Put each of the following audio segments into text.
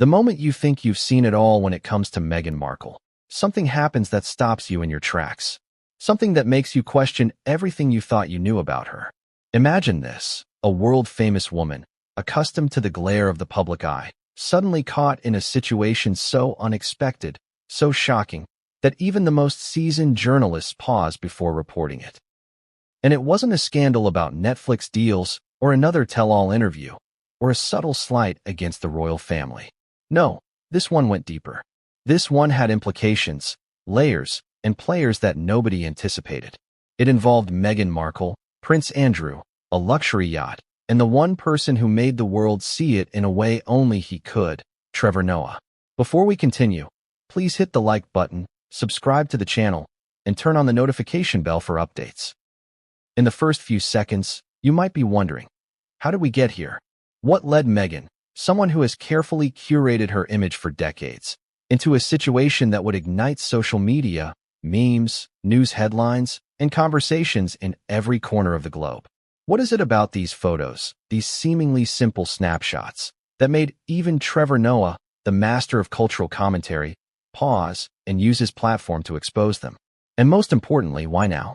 The moment you think you've seen it all when it comes to Meghan Markle, something happens that stops you in your tracks. Something that makes you question everything you thought you knew about her. Imagine this, a world-famous woman, accustomed to the glare of the public eye, suddenly caught in a situation so unexpected, so shocking, that even the most seasoned journalists pause before reporting it. And it wasn't a scandal about Netflix deals or another tell-all interview, or a subtle slight against the royal family. No, this one went deeper. This one had implications, layers, and players that nobody anticipated. It involved Meghan Markle, Prince Andrew, a luxury yacht, and the one person who made the world see it in a way only he could, Trevor Noah. Before we continue, please hit the like button, subscribe to the channel, and turn on the notification bell for updates. In the first few seconds, you might be wondering, how did we get here? What led Meghan, someone who has carefully curated her image for decades, into a situation that would ignite social media, memes, news headlines, and conversations in every corner of the globe? What is it about these photos, these seemingly simple snapshots, that made even Trevor Noah, the master of cultural commentary, pause and use his platform to expose them? And most importantly, why now?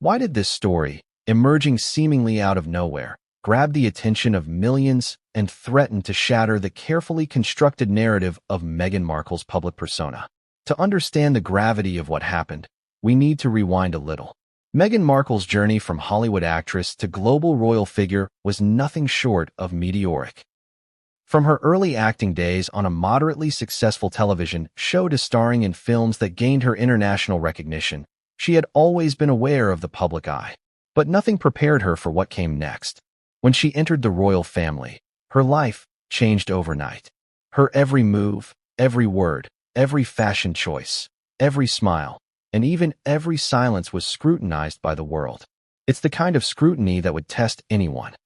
Why did this story, emerging seemingly out of nowhere, grab the attention of millions and threaten to shatter the carefully constructed narrative of Meghan Markle's public persona? To understand the gravity of what happened, we need to rewind a little. Meghan Markle's journey from Hollywood actress to global royal figure was nothing short of meteoric. From her early acting days on a moderately successful television show to starring in films that gained her international recognition, she had always been aware of the public eye. But nothing prepared her for what came next. When she entered the royal family, her life changed overnight. Her every move, every word, every fashion choice, every smile, and even every silence was scrutinized by the world. It's the kind of scrutiny that would test anyone.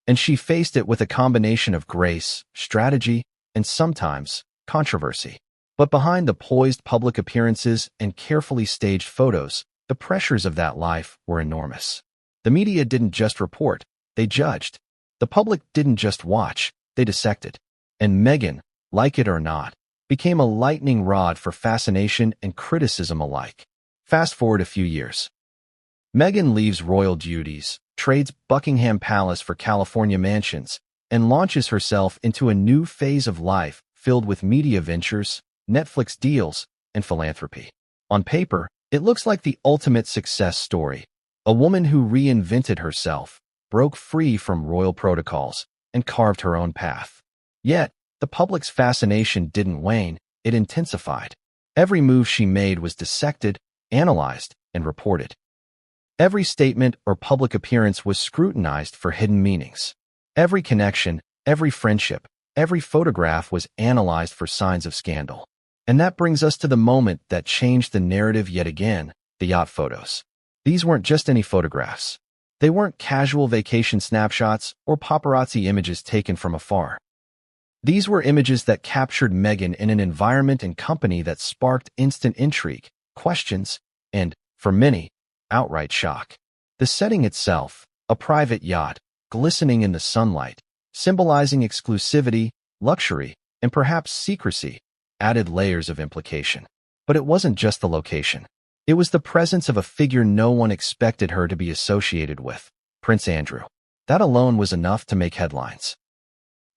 And she faced it with a combination of grace, strategy, and sometimes controversy. But behind the poised public appearances and carefully staged photos, the pressures of that life were enormous. The media didn't just report, they judged. The public didn't just watch, they dissected. And Meghan, like it or not, became a lightning rod for fascination and criticism alike. Fast forward a few years. Meghan leaves royal duties, trades Buckingham Palace for California mansions, and launches herself into a new phase of life filled with media ventures, Netflix deals, and philanthropy. On paper, it looks like the ultimate success story. A woman who reinvented herself, broke free from royal protocols, and carved her own path. Yet, the public's fascination didn't wane, it intensified. Every move she made was dissected, analyzed, and reported. Every statement or public appearance was scrutinized for hidden meanings. Every connection, every friendship, every photograph was analyzed for signs of scandal. And that brings us to the moment that changed the narrative yet again, the yacht photos. These weren't just any photographs. They weren't casual vacation snapshots or paparazzi images taken from afar. These were images that captured Meghan in an environment and company that sparked instant intrigue, questions, and, for many, outright shock. The setting itself, a private yacht, glistening in the sunlight, symbolizing exclusivity, luxury, and perhaps secrecy, added layers of implication. But it wasn't just the location. It was the presence of a figure no one expected her to be associated with, Prince Andrew. That alone was enough to make headlines.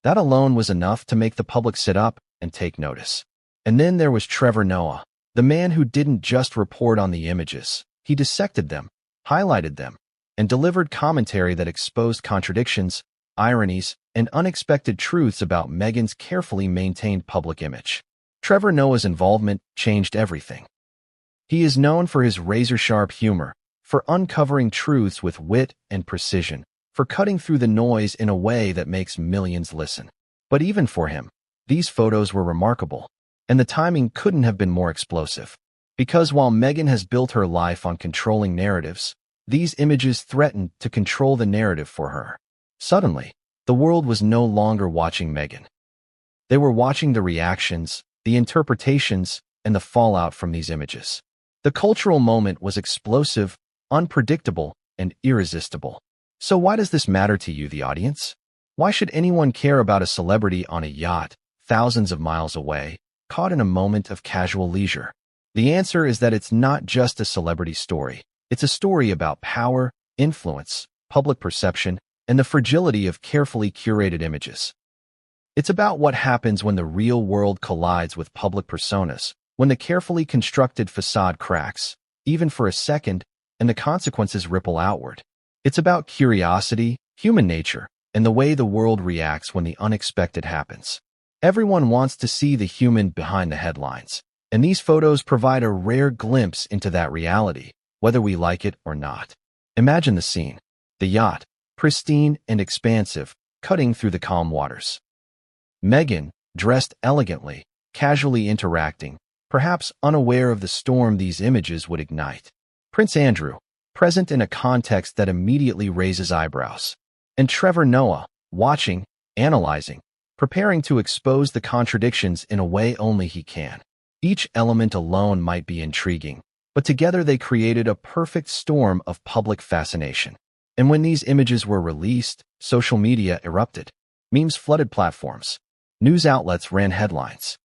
That alone was enough to make the public sit up and take notice. And then there was Trevor Noah, the man who didn't just report on the images. He dissected them, highlighted them, and delivered commentary that exposed contradictions, ironies, and unexpected truths about Meghan's carefully maintained public image. Trevor Noah's involvement changed everything. He is known for his razor-sharp humor, for uncovering truths with wit and precision, for cutting through the noise in a way that makes millions listen. But even for him, these photos were remarkable, and the timing couldn't have been more explosive. Because while Meghan has built her life on controlling narratives, these images threatened to control the narrative for her. Suddenly, the world was no longer watching Meghan. They were watching the reactions, the interpretations, and the fallout from these images. The cultural moment was explosive, unpredictable, and irresistible. So why does this matter to you, the audience? Why should anyone care about a celebrity on a yacht, thousands of miles away, caught in a moment of casual leisure? The answer is that it's not just a celebrity story. It's a story about power, influence, public perception, and the fragility of carefully curated images. It's about what happens when the real world collides with public personas, when the carefully constructed facade cracks, even for a second, and the consequences ripple outward. It's about curiosity, human nature, and the way the world reacts when the unexpected happens. Everyone wants to see the human behind the headlines, and these photos provide a rare glimpse into that reality, whether we like it or not. Imagine the scene: the yacht, pristine and expansive, cutting through the calm waters. Meghan, dressed elegantly, casually interacting, perhaps unaware of the storm these images would ignite. Prince Andrew, present in a context that immediately raises eyebrows. And Trevor Noah, watching, analyzing, preparing to expose the contradictions in a way only he can. Each element alone might be intriguing, but together they created a perfect storm of public fascination. And when these images were released, social media erupted. Memes flooded platforms. News outlets ran headlines.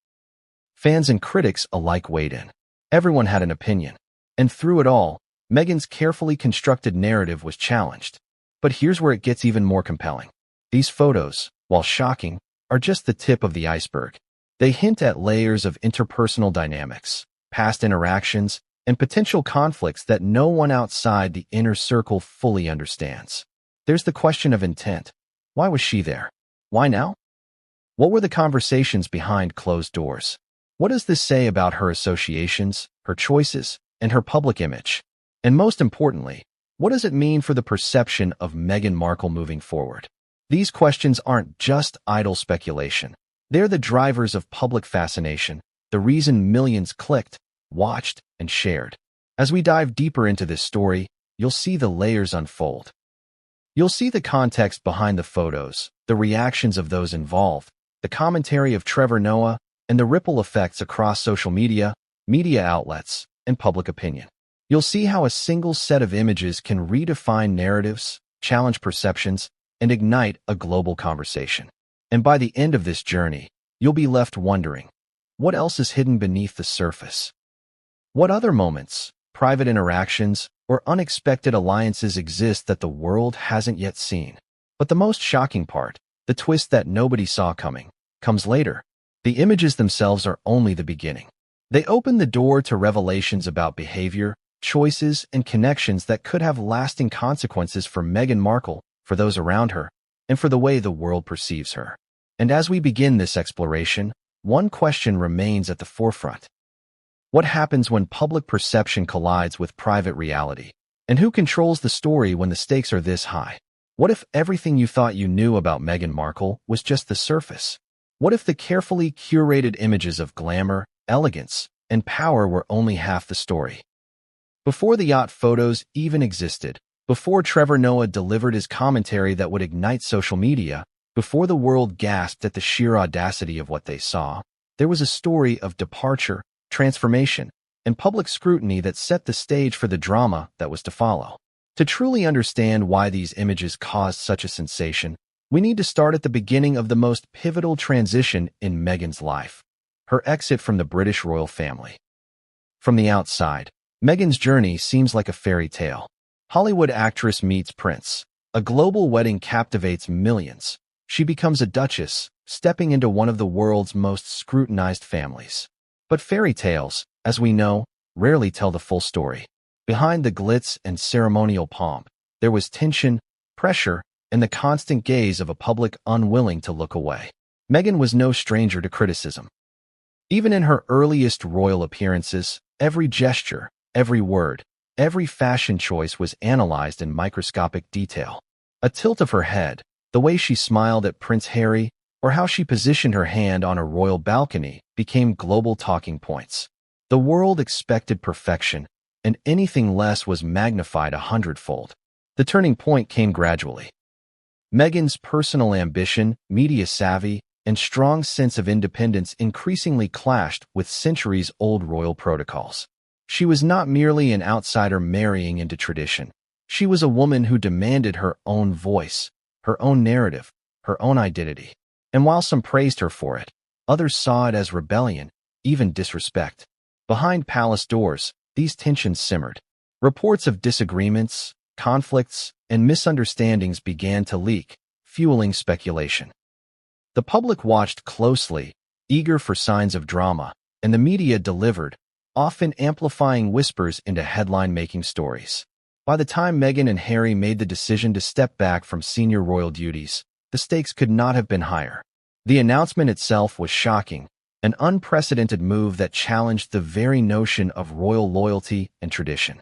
Fans and critics alike weighed in. Everyone had an opinion. And through it all, Meghan's carefully constructed narrative was challenged. But here's where it gets even more compelling. These photos, while shocking, are just the tip of the iceberg. They hint at layers of interpersonal dynamics, past interactions, and potential conflicts that no one outside the inner circle fully understands. There's the question of intent. Why was she there? Why now? What were the conversations behind closed doors? What does this say about her associations, her choices, and her public image? And most importantly, what does it mean for the perception of Meghan Markle moving forward? These questions aren't just idle speculation. They're the drivers of public fascination, the reason millions clicked, watched, and shared. As we dive deeper into this story, you'll see the layers unfold. You'll see the context behind the photos, the reactions of those involved, the commentary of Trevor Noah, and the ripple effects across social media, media outlets, and public opinion. You'll see how a single set of images can redefine narratives, challenge perceptions, and ignite a global conversation. And by the end of this journey, you'll be left wondering, what else is hidden beneath the surface? What other moments, private interactions, or unexpected alliances exist that the world hasn't yet seen? But the most shocking part, the twist that nobody saw coming, comes later. The images themselves are only the beginning. They open the door to revelations about behavior, choices, and connections that could have lasting consequences for Meghan Markle, for those around her, and for the way the world perceives her. And as we begin this exploration, one question remains at the forefront. What happens when public perception collides with private reality? And who controls the story when the stakes are this high? What if everything you thought you knew about Meghan Markle was just the surface? What if the carefully curated images of glamour, elegance, and power were only half the story? Before the yacht photos even existed, before Trevor Noah delivered his commentary that would ignite social media, before the world gasped at the sheer audacity of what they saw, there was a story of departure, transformation, and public scrutiny that set the stage for the drama that was to follow. To truly understand why these images caused such a sensation, we need to start at the beginning of the most pivotal transition in Meghan's life, her exit from the British royal family. From the outside, Meghan's journey seems like a fairy tale. Hollywood actress meets prince. A global wedding captivates millions. She becomes a duchess, stepping into one of the world's most scrutinized families. But fairy tales, as we know, rarely tell the full story. Behind the glitz and ceremonial pomp, there was tension, pressure, and the constant gaze of a public unwilling to look away. Meghan was no stranger to criticism. Even in her earliest royal appearances, every gesture, every word, every fashion choice was analyzed in microscopic detail. A tilt of her head, the way she smiled at Prince Harry, or how she positioned her hand on a royal balcony became global talking points. The world expected perfection, and anything less was magnified 100-fold. The turning point came gradually. Meghan's personal ambition, media savvy, and strong sense of independence increasingly clashed with centuries-old royal protocols. She was not merely an outsider marrying into tradition. She was a woman who demanded her own voice, her own narrative, her own identity. And while some praised her for it, Others saw it as rebellion, even disrespect. Behind palace doors, these tensions simmered. Reports of disagreements, conflicts, and misunderstandings began to leak, fueling speculation. The public watched closely, eager for signs of drama, and the media delivered, often amplifying whispers into headline-making stories. By the time Meghan and Harry made the decision to step back from senior royal duties, the stakes could not have been higher. The announcement itself was shocking, an unprecedented move that challenged the very notion of royal loyalty and tradition.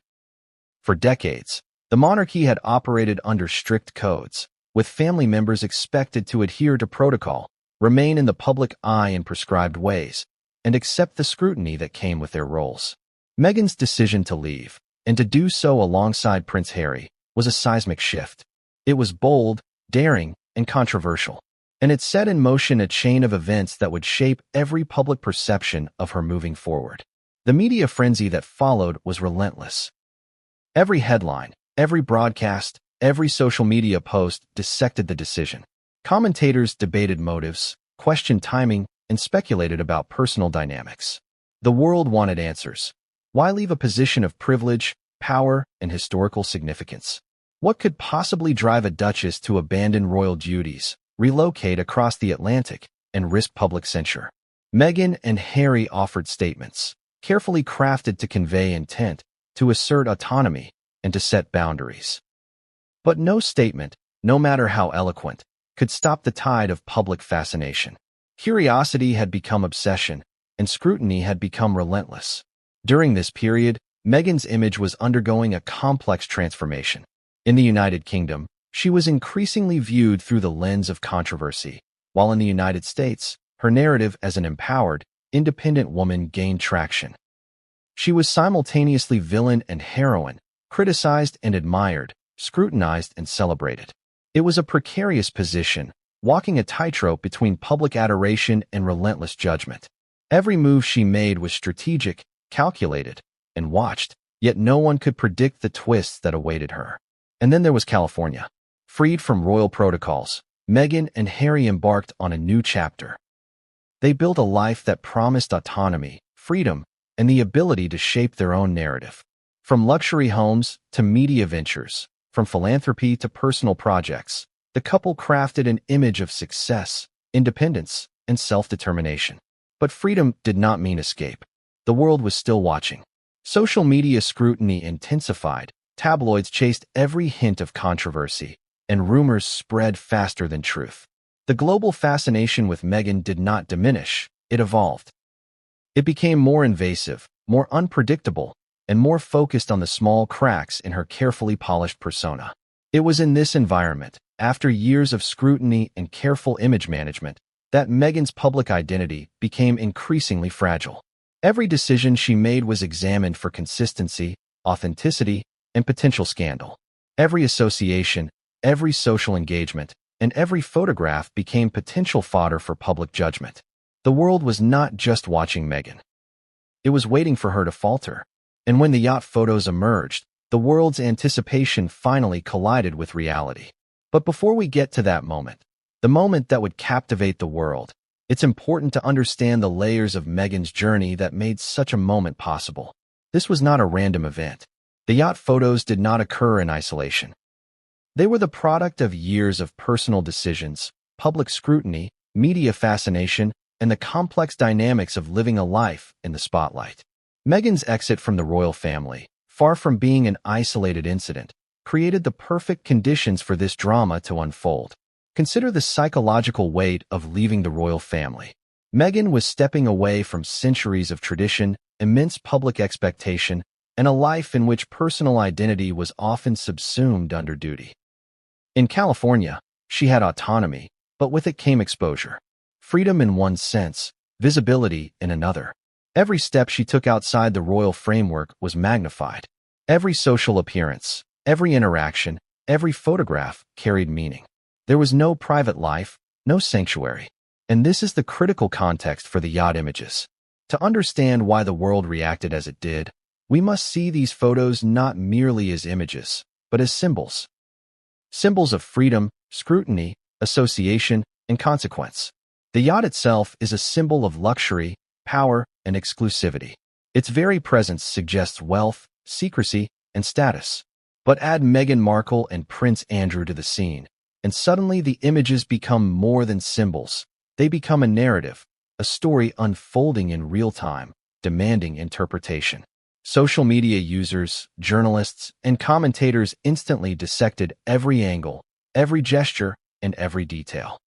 For decades, the monarchy had operated under strict codes, with family members expected to adhere to protocol, remain in the public eye in prescribed ways, and accept the scrutiny that came with their roles. Meghan's decision to leave, and to do so alongside Prince Harry, was a seismic shift. It was bold, daring, and controversial, and it set in motion a chain of events that would shape every public perception of her moving forward. The media frenzy that followed was relentless. Every headline, every broadcast, every social media post dissected the decision. Commentators debated motives, questioned timing, and speculated about personal dynamics. The world wanted answers. Why leave a position of privilege, power, and historical significance? What could possibly drive a duchess to abandon royal duties, relocate across the Atlantic, and risk public censure? Meghan and Harry offered statements, carefully crafted to convey intent, to assert autonomy, and to set boundaries. But no statement, no matter how eloquent, could stop the tide of public fascination. Curiosity had become obsession, and scrutiny had become relentless. During this period, Meghan's image was undergoing a complex transformation. In the United Kingdom, she was increasingly viewed through the lens of controversy, while in the United States, her narrative as an empowered, independent woman gained traction. She was simultaneously villain and heroine, criticized and admired, scrutinized and celebrated. It was a precarious position, walking a tightrope between public adoration and relentless judgment. Every move she made was strategic, calculated, and watched, yet no one could predict the twists that awaited her. And then there was California. Freed from royal protocols, Meghan and Harry embarked on a new chapter. They built a life that promised autonomy, freedom, and the ability to shape their own narrative. From luxury homes to media ventures, from philanthropy to personal projects, the couple crafted an image of success, independence, and self-determination. But freedom did not mean escape. The world was still watching. Social media scrutiny intensified, tabloids chased every hint of controversy, and rumors spread faster than truth. The global fascination with Meghan did not diminish, it evolved. It became more invasive, more unpredictable, and more focused on the small cracks in her carefully polished persona. It was in this environment, after years of scrutiny and careful image management, that Meghan's public identity became increasingly fragile. Every decision she made was examined for consistency, authenticity, and potential scandal. Every association, every social engagement, and every photograph became potential fodder for public judgment. The world was not just watching Meghan. It was waiting for her to falter. And when the yacht photos emerged, the world's anticipation finally collided with reality. But before we get to that moment, the moment that would captivate the world, it's important to understand the layers of Meghan's journey that made such a moment possible. This was not a random event. The yacht photos did not occur in isolation. They were the product of years of personal decisions, public scrutiny, media fascination, and the complex dynamics of living a life in the spotlight. Meghan's exit from the royal family, far from being an isolated incident, created the perfect conditions for this drama to unfold. Consider the psychological weight of leaving the royal family. Meghan was stepping away from centuries of tradition, immense public expectation, and a life in which personal identity was often subsumed under duty. In California, she had autonomy, but with it came exposure. Freedom in one sense, visibility in another. Every step she took outside the royal framework was magnified. Every social appearance, every interaction, every photograph carried meaning. There was no private life, no sanctuary. And this is the critical context for the yacht images. To understand why the world reacted as it did, we must see these photos not merely as images, but as symbols. Symbols of freedom, scrutiny, association, and consequence. The yacht itself is a symbol of luxury, power, and exclusivity. Its very presence suggests wealth, secrecy, and status. But add Meghan Markle and Prince Andrew to the scene, and suddenly the images become more than symbols. They become a narrative, a story unfolding in real time, demanding interpretation. Social media users, journalists, and commentators instantly dissected every angle, every gesture, and every detail.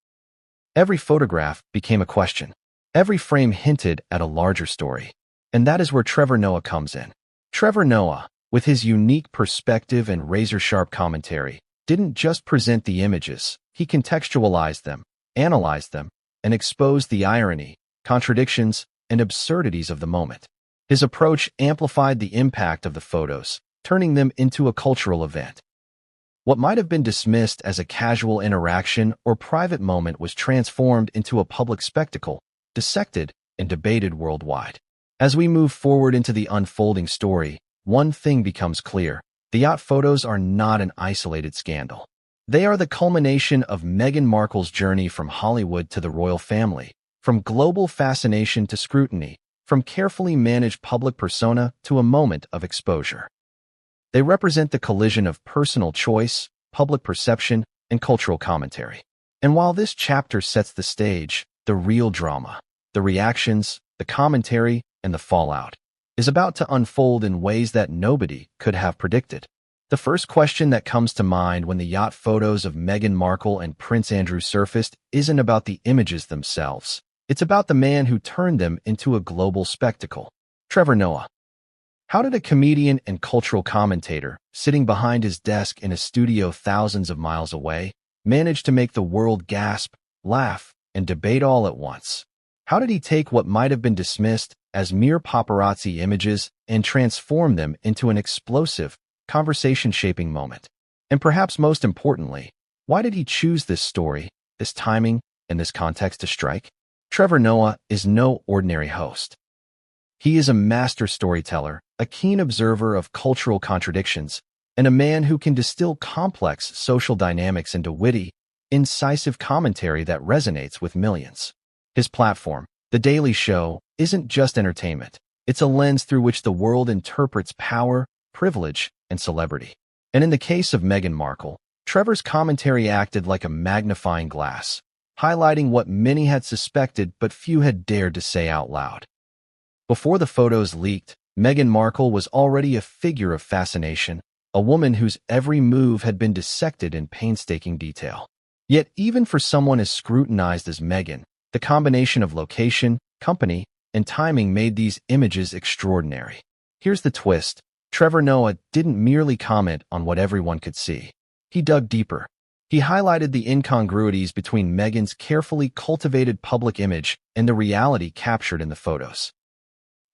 Every photograph became a question. Every frame hinted at a larger story. And that is where Trevor Noah comes in. Trevor Noah, with his unique perspective and razor-sharp commentary, didn't just present the images, he contextualized them, analyzed them, and exposed the irony, contradictions, and absurdities of the moment. His approach amplified the impact of the photos, turning them into a cultural event. What might have been dismissed as a casual interaction or private moment was transformed into a public spectacle, dissected and debated worldwide. As we move forward into the unfolding story, one thing becomes clear. The yacht photos are not an isolated scandal. They are the culmination of Meghan Markle's journey from Hollywood to the royal family, from global fascination to scrutiny, from carefully managed public persona to a moment of exposure. They represent the collision of personal choice, public perception, and cultural commentary. And while this chapter sets the stage, the real drama, the reactions, the commentary, and the fallout, is about to unfold in ways that nobody could have predicted. The first question that comes to mind when the yacht photos of Meghan Markle and Prince Andrew surfaced isn't about the images themselves. It's about the man who turned them into a global spectacle. Trevor Noah. How did a comedian and cultural commentator, sitting behind his desk in a studio thousands of miles away, manage to make the world gasp, laugh, and debate all at once? How did he take what might have been dismissed as mere paparazzi images and transform them into an explosive, conversation-shaping moment? And perhaps most importantly, why did he choose this story, this timing, and this context to strike? Trevor Noah is no ordinary host. He is a master storyteller, a keen observer of cultural contradictions, and a man who can distill complex social dynamics into witty, incisive commentary that resonates with millions. His platform, The Daily Show, isn't just entertainment. It's a lens through which the world interprets power, privilege, and celebrity. And in the case of Meghan Markle, Trevor's commentary acted like a magnifying glass, highlighting what many had suspected but few had dared to say out loud. Before the photos leaked, Meghan Markle was already a figure of fascination, a woman whose every move had been dissected in painstaking detail. Yet even for someone as scrutinized as Meghan, the combination of location, company, and timing made these images extraordinary. Here's the twist. Trevor Noah didn't merely comment on what everyone could see. He dug deeper. He highlighted the incongruities between Meghan's carefully cultivated public image and the reality captured in the photos.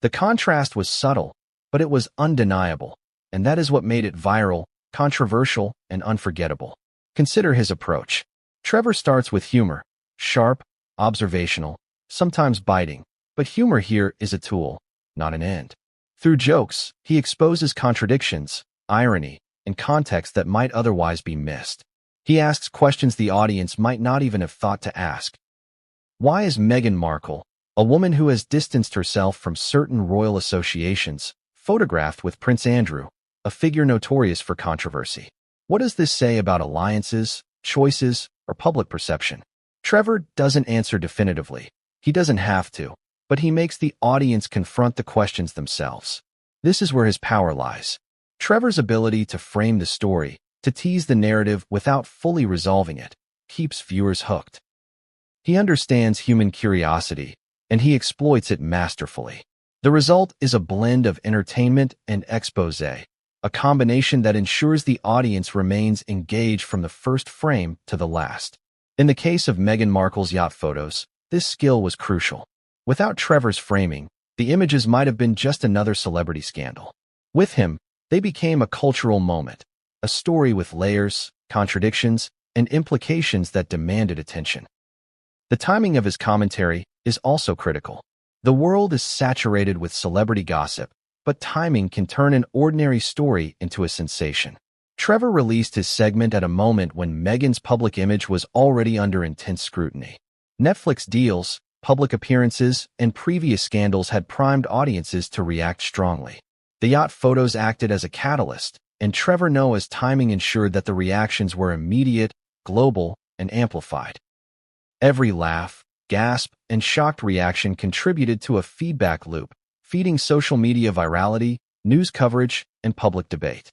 The contrast was subtle, but it was undeniable, and that is what made it viral, controversial, and unforgettable. Consider his approach. Trevor starts with humor, sharp, observational, sometimes biting, but humor here is a tool, not an end. Through jokes, he exposes contradictions, irony, and context that might otherwise be missed. He asks questions the audience might not even have thought to ask. Why is Meghan Markle, a woman who has distanced herself from certain royal associations, photographed with Prince Andrew, a figure notorious for controversy? What does this say about alliances, choices, or public perception? Trevor doesn't answer definitively. He doesn't have to, but he makes the audience confront the questions themselves. This is where his power lies. Trevor's ability to frame the story, to tease the narrative without fully resolving it, keeps viewers hooked. He understands human curiosity, and he exploits it masterfully. The result is a blend of entertainment and expose, a combination that ensures the audience remains engaged from the first frame to the last. In the case of Meghan Markle's yacht photos, this skill was crucial. Without Trevor's framing, the images might have been just another celebrity scandal. With him, they became a cultural moment, a story with layers, contradictions, and implications that demanded attention. The timing of his commentary is also critical. The world is saturated with celebrity gossip, but timing can turn an ordinary story into a sensation. Trevor released his segment at a moment when Meghan's public image was already under intense scrutiny. Netflix deals, public appearances, and previous scandals had primed audiences to react strongly. The yacht photos acted as a catalyst, and Trevor Noah's timing ensured that the reactions were immediate, global, and amplified. Every laugh, gasp, and shocked reaction contributed to a feedback loop, feeding social media virality, news coverage, and public debate.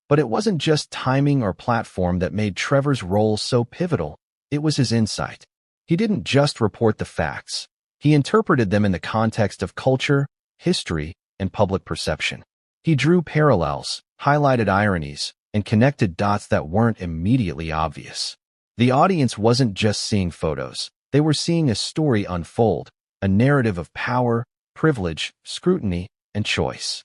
But it wasn't just timing or platform that made Trevor's role so pivotal, it was his insight. He didn't just report the facts. He interpreted them in the context of culture, history, and public perception. He drew parallels, highlighted ironies, and connected dots that weren't immediately obvious. The audience wasn't just seeing photos. They were seeing a story unfold, a narrative of power, privilege, scrutiny, and choice.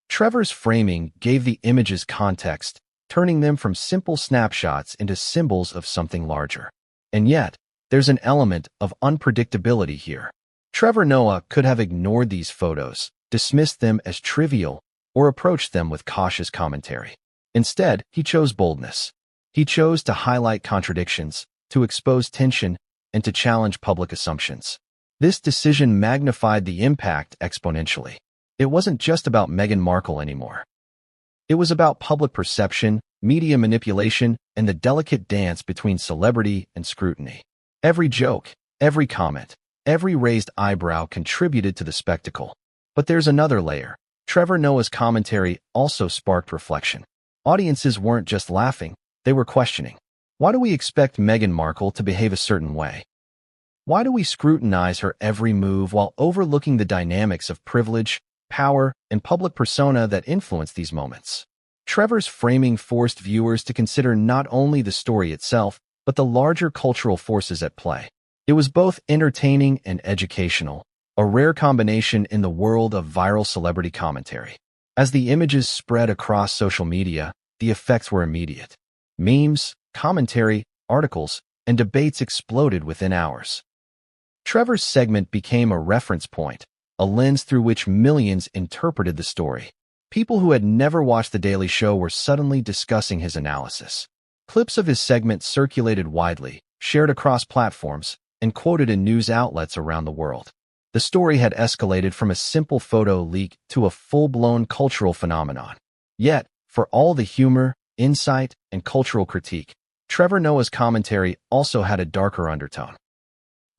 Trevor's framing gave the images context, turning them from simple snapshots into symbols of something larger. And yet, there's an element of unpredictability here. Trevor Noah could have ignored these photos, dismissed them as trivial, or approached them with cautious commentary. Instead, he chose boldness. He chose to highlight contradictions, to expose tension, and to challenge public assumptions. This decision magnified the impact exponentially. It wasn't just about Meghan Markle anymore. It was about public perception, media manipulation, and the delicate dance between celebrity and scrutiny. Every joke, every comment, every raised eyebrow contributed to the spectacle. But there's another layer. Trevor Noah's commentary also sparked reflection. Audiences weren't just laughing, they were questioning. Why do we expect Meghan Markle to behave a certain way? Why do we scrutinize her every move while overlooking the dynamics of privilege, power, and public persona that influence these moments? Trevor's framing forced viewers to consider not only the story itself, but the larger cultural forces at play. It was both entertaining and educational, a rare combination in the world of viral celebrity commentary. As the images spread across social media, the effects were immediate. Memes, commentary, articles, and debates exploded within hours. Trevor's segment became a reference point, a lens through which millions interpreted the story. People who had never watched The Daily Show were suddenly discussing his analysis. Clips of his segment circulated widely, shared across platforms, and quoted in news outlets around the world. The story had escalated from a simple photo leak to a full-blown cultural phenomenon. Yet, for all the humor, insight, and cultural critique, Trevor Noah's commentary also had a darker undertone.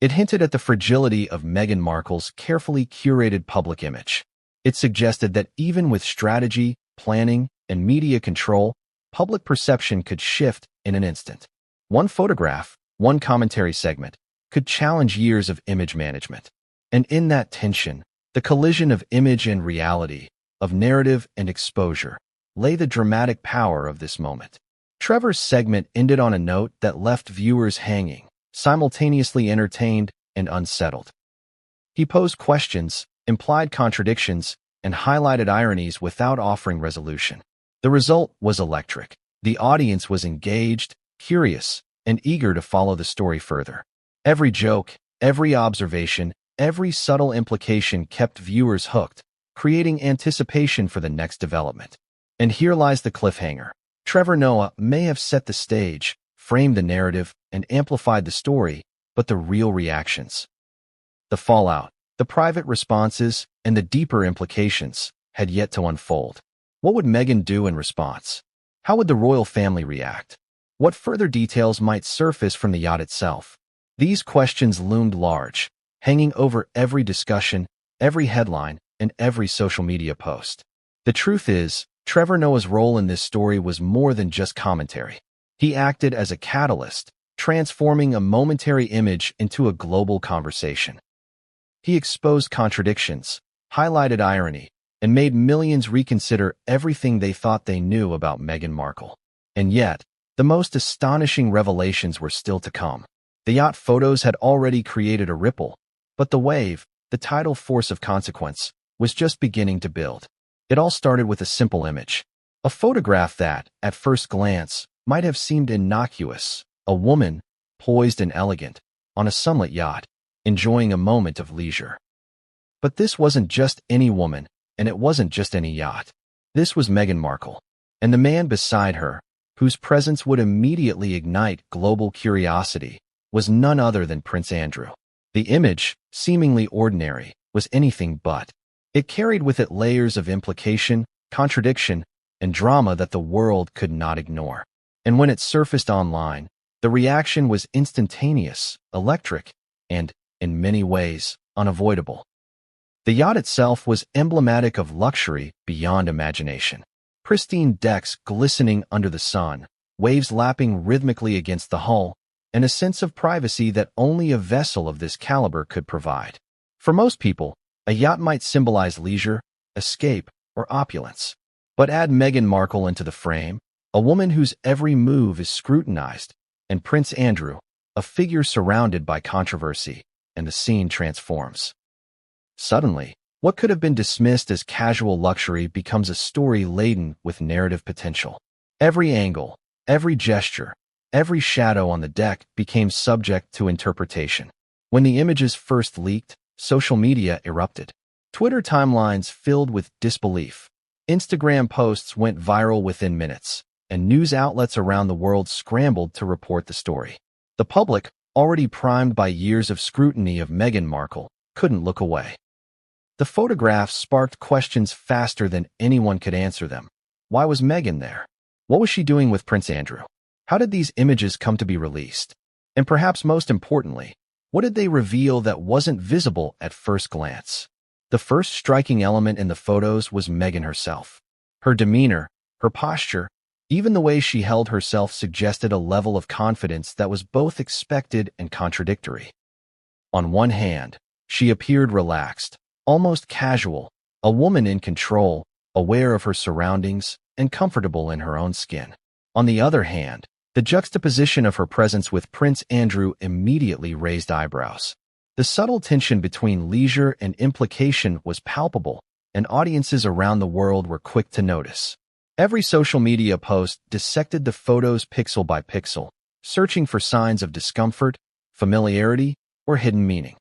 It hinted at the fragility of Meghan Markle's carefully curated public image. It suggested that even with strategy, planning, and media control, public perception could shift in an instant. One photograph, one commentary segment, could challenge years of image management. And in that tension, the collision of image and reality, of narrative and exposure, lay the dramatic power of this moment. Trevor's segment ended on a note that left viewers hanging, simultaneously entertained and unsettled. He posed questions, implied contradictions, and highlighted ironies without offering resolution. The result was electric. The audience was engaged, curious, and eager to follow the story further. Every joke, every observation, every subtle implication kept viewers hooked, creating anticipation for the next development. And here lies the cliffhanger. Trevor Noah may have set the stage, framed the narrative, and amplified the story, but the real reactions, the fallout, the private responses, and the deeper implications had yet to unfold. What would Meghan do in response? How would the royal family react? What further details might surface from the yacht itself? These questions loomed large, hanging over every discussion, every headline, and every social media post. The truth is, Trevor Noah's role in this story was more than just commentary. He acted as a catalyst, transforming a momentary image into a global conversation. He exposed contradictions, highlighted irony, and made millions reconsider everything they thought they knew about Meghan Markle. And yet, the most astonishing revelations were still to come. The yacht photos had already created a ripple, but the wave, the tidal force of consequence, was just beginning to build. It all started with a simple image. A photograph that, at first glance, might have seemed innocuous. A woman, poised and elegant, on a sunlit yacht, enjoying a moment of leisure. But this wasn't just any woman, and it wasn't just any yacht. This was Meghan Markle, and the man beside her, whose presence would immediately ignite global curiosity, was none other than Prince Andrew. The image, seemingly ordinary, was anything but. It carried with it layers of implication, contradiction, and drama that the world could not ignore. And when it surfaced online, the reaction was instantaneous, electric, and, in many ways, unavoidable. The yacht itself was emblematic of luxury beyond imagination. Pristine decks glistening under the sun, waves lapping rhythmically against the hull, and a sense of privacy that only a vessel of this caliber could provide. For most people, a yacht might symbolize leisure, escape, or opulence. But add Meghan Markle into the frame, a woman whose every move is scrutinized, and Prince Andrew, a figure surrounded by controversy, and the scene transforms. Suddenly, what could have been dismissed as casual luxury becomes a story laden with narrative potential. Every angle, every gesture, every shadow on the deck became subject to interpretation. When the images first leaked, social media erupted. Twitter timelines filled with disbelief. Instagram posts went viral within minutes, and news outlets around the world scrambled to report the story. The public, already primed by years of scrutiny of Meghan Markle, couldn't look away. The photographs sparked questions faster than anyone could answer them. Why was Meghan there? What was she doing with Prince Andrew? How did these images come to be released? And perhaps most importantly, what did they reveal that wasn't visible at first glance? The first striking element in the photos was Meghan herself. Her demeanor, her posture, even the way she held herself suggested a level of confidence that was both expected and contradictory. On one hand, she appeared relaxed, almost casual, a woman in control, aware of her surroundings, and comfortable in her own skin. On the other hand, the juxtaposition of her presence with Prince Andrew immediately raised eyebrows. The subtle tension between leisure and implication was palpable, and audiences around the world were quick to notice. Every social media post dissected the photos pixel by pixel, searching for signs of discomfort, familiarity, or hidden meaning.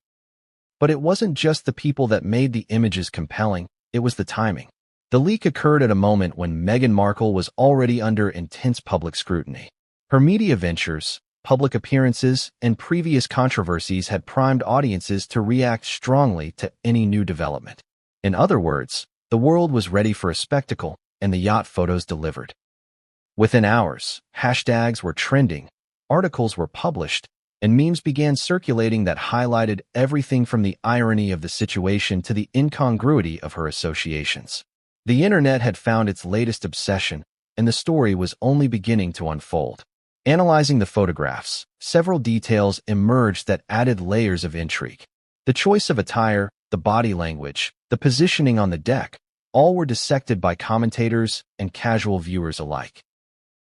But it wasn't just the people that made the images compelling, it was the timing. The leak occurred at a moment when Meghan Markle was already under intense public scrutiny. Her media ventures, public appearances, and previous controversies had primed audiences to react strongly to any new development. In other words, the world was ready for a spectacle, and the yacht photos delivered. Within hours, hashtags were trending, articles were published, and memes began circulating that highlighted everything from the irony of the situation to the incongruity of her associations. The internet had found its latest obsession, and the story was only beginning to unfold. Analyzing the photographs, several details emerged that added layers of intrigue. The choice of attire, the body language, the positioning on the deck, all were dissected by commentators and casual viewers alike.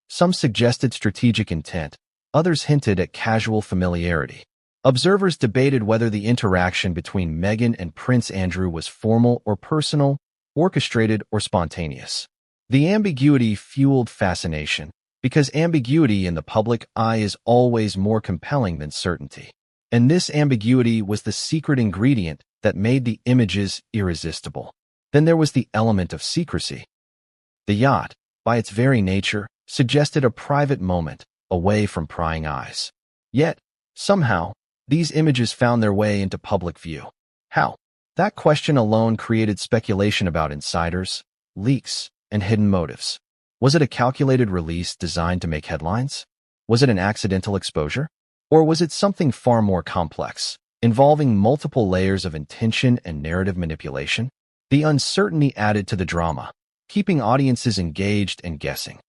Some suggested strategic intent, others hinted at casual familiarity. Observers debated whether the interaction between Meghan and Prince Andrew was formal or personal, orchestrated or spontaneous. The ambiguity fueled fascination, because ambiguity in the public eye is always more compelling than certainty. And this ambiguity was the secret ingredient that made the images irresistible. Then there was the element of secrecy. The yacht, by its very nature, suggested a private moment, away from prying eyes. Yet, somehow, these images found their way into public view. How? That question alone created speculation about insiders, leaks, and hidden motives. Was it a calculated release designed to make headlines? Was it an accidental exposure? Or was it something far more complex, involving multiple layers of intention and narrative manipulation? The uncertainty added to the drama, keeping audiences engaged and guessing.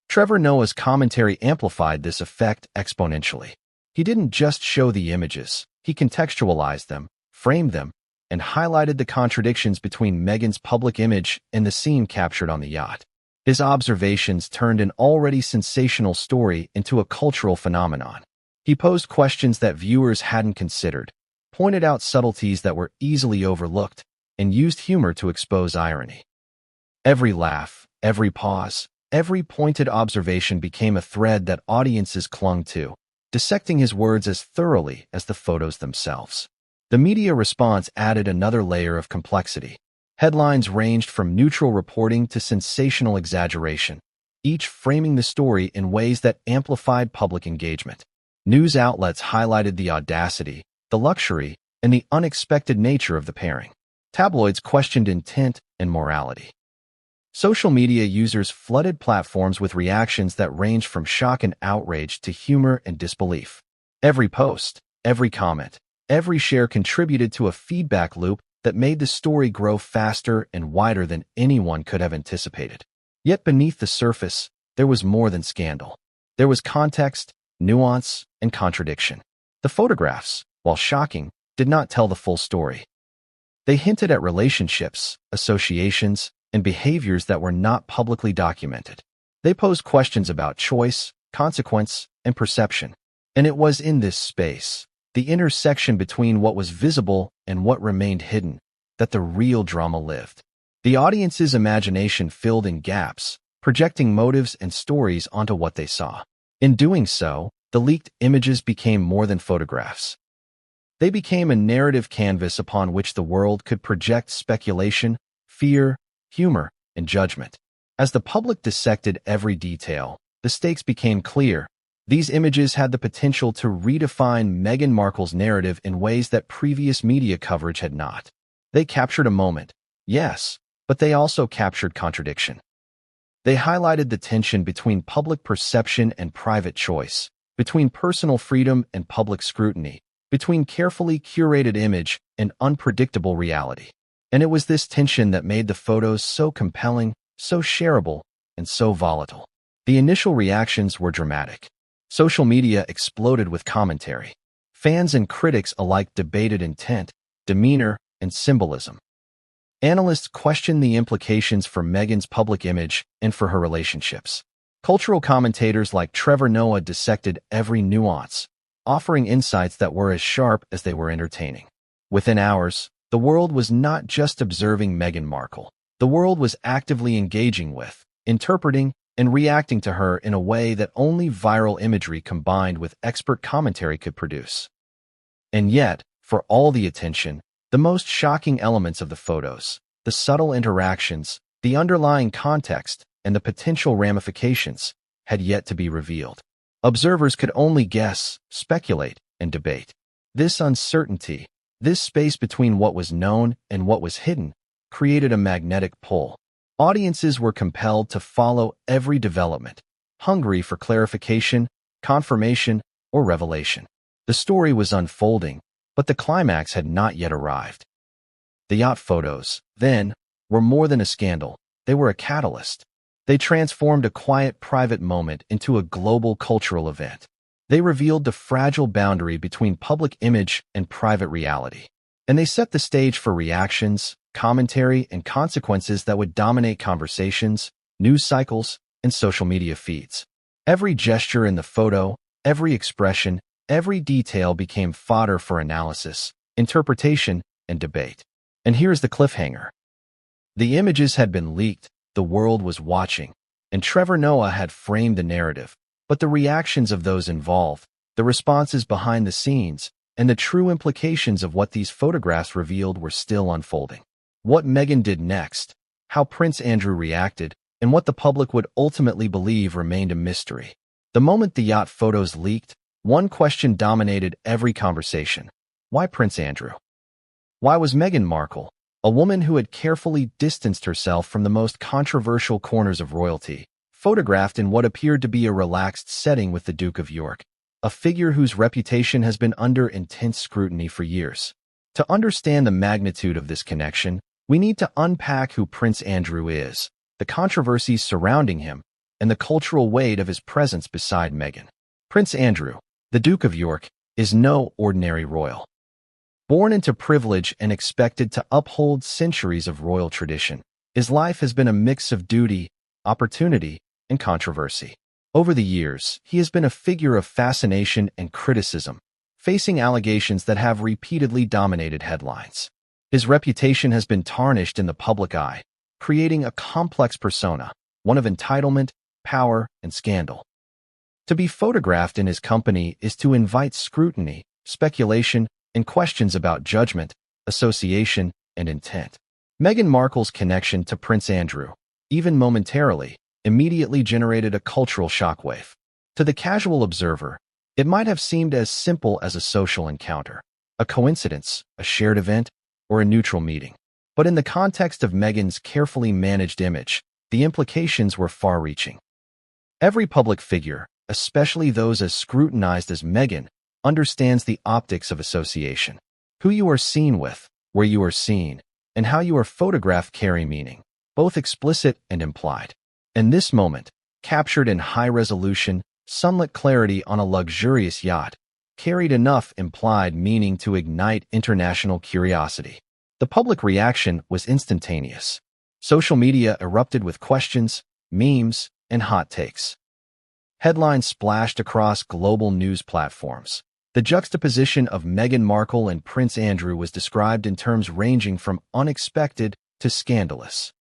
Trevor Noah's commentary amplified this effect exponentially. He didn't just show the images, he contextualized them, framed them, and highlighted the contradictions between Meghan's public image and the scene captured on the yacht. His observations turned an already sensational story into a cultural phenomenon. He posed questions that viewers hadn't considered, pointed out subtleties that were easily overlooked, and used humor to expose irony. Every laugh, every pause, every pointed observation became a thread that audiences clung to, dissecting his words as thoroughly as the photos themselves. The media response added another layer of complexity. Headlines ranged from neutral reporting to sensational exaggeration, each framing the story in ways that amplified public engagement. News outlets highlighted the audacity, the luxury, and the unexpected nature of the pairing. Tabloids questioned intent and morality. Social media users flooded platforms with reactions that ranged from shock and outrage to humor and disbelief. Every post, every comment, every share contributed to a feedback loop that made the story grow faster and wider than anyone could have anticipated. Yet beneath the surface, there was more than scandal. There was context, nuance, and contradiction. The photographs, while shocking, did not tell the full story. They hinted at relationships, associations, and behaviors that were not publicly documented. They posed questions about choice, consequence, and perception. And it was in this space, the intersection between what was visible and what remained hidden, that the real drama lived. The audience's imagination filled in gaps, projecting motives and stories onto what they saw. In doing so, the leaked images became more than photographs. They became a narrative canvas upon which the world could project speculation, fear, humor, and judgment. As the public dissected every detail, the stakes became clear. These images had the potential to redefine Meghan Markle's narrative in ways that previous media coverage had not. They captured a moment, yes, but they also captured contradiction. They highlighted the tension between public perception and private choice, between personal freedom and public scrutiny, between carefully curated image and unpredictable reality. And it was this tension that made the photos so compelling, so shareable, and so volatile. The initial reactions were dramatic. Social media exploded with commentary. Fans and critics alike debated intent, demeanor, and symbolism. Analysts questioned the implications for Meghan's public image and for her relationships. Cultural commentators like Trevor Noah dissected every nuance, offering insights that were as sharp as they were entertaining. Within hours, the world was not just observing Meghan Markle. The world was actively engaging with, interpreting, and reacting to her in a way that only viral imagery combined with expert commentary could produce. And yet, for all the attention, the most shocking elements of the photos, the subtle interactions, the underlying context, and the potential ramifications, had yet to be revealed. Observers could only guess, speculate, and debate. This uncertainty, this space between what was known and what was hidden, created a magnetic pull. Audiences were compelled to follow every development, hungry for clarification, confirmation, or revelation. The story was unfolding, but the climax had not yet arrived. The yacht photos, then, were more than a scandal. They were a catalyst. They transformed a quiet private moment into a global cultural event. They revealed the fragile boundary between public image and private reality. And they set the stage for reactions, commentary, and consequences that would dominate conversations, news cycles, and social media feeds. Every gesture in the photo, every expression, every detail became fodder for analysis, interpretation, and debate. And here's the cliffhanger. The images had been leaked, the world was watching, and Trevor Noah had framed the narrative. But the reactions of those involved, the responses behind the scenes, and the true implications of what these photographs revealed were still unfolding. What Meghan did next, how Prince Andrew reacted, and what the public would ultimately believe remained a mystery. The moment the yacht photos leaked, one question dominated every conversation. Why Prince Andrew? Why was Meghan Markle, a woman who had carefully distanced herself from the most controversial corners of royalty, photographed in what appeared to be a relaxed setting with the Duke of York, a figure whose reputation has been under intense scrutiny for years? To understand the magnitude of this connection, we need to unpack who Prince Andrew is, the controversies surrounding him, and the cultural weight of his presence beside Meghan. Prince Andrew, the Duke of York, is no ordinary royal. Born into privilege and expected to uphold centuries of royal tradition, his life has been a mix of duty, opportunity, and controversy. Over the years, he has been a figure of fascination and criticism, facing allegations that have repeatedly dominated headlines. His reputation has been tarnished in the public eye, creating a complex persona, one of entitlement, power, and scandal. To be photographed in his company is to invite scrutiny, speculation, and questions about judgment, association, and intent. Meghan Markle's connection to Prince Andrew, even momentarily, immediately generated a cultural shockwave. To the casual observer, It might have seemed as simple as a social encounter, a coincidence, a shared event, or a neutral meeting. But in the context of Meghan's carefully managed image, the implications were far-reaching. Every public figure, especially those as scrutinized as Meghan, understands the optics of association. Who you are seen with, where you are seen, and how you are photographed carry meaning, both explicit and implied. In this moment, captured in high-resolution, sunlit clarity on a luxurious yacht, carried enough implied meaning to ignite international curiosity. The public reaction was instantaneous. Social media erupted with questions, memes, and hot takes. Headlines splashed across global news platforms. The juxtaposition of Meghan Markle and Prince Andrew was described in terms ranging from unexpected to scandalous.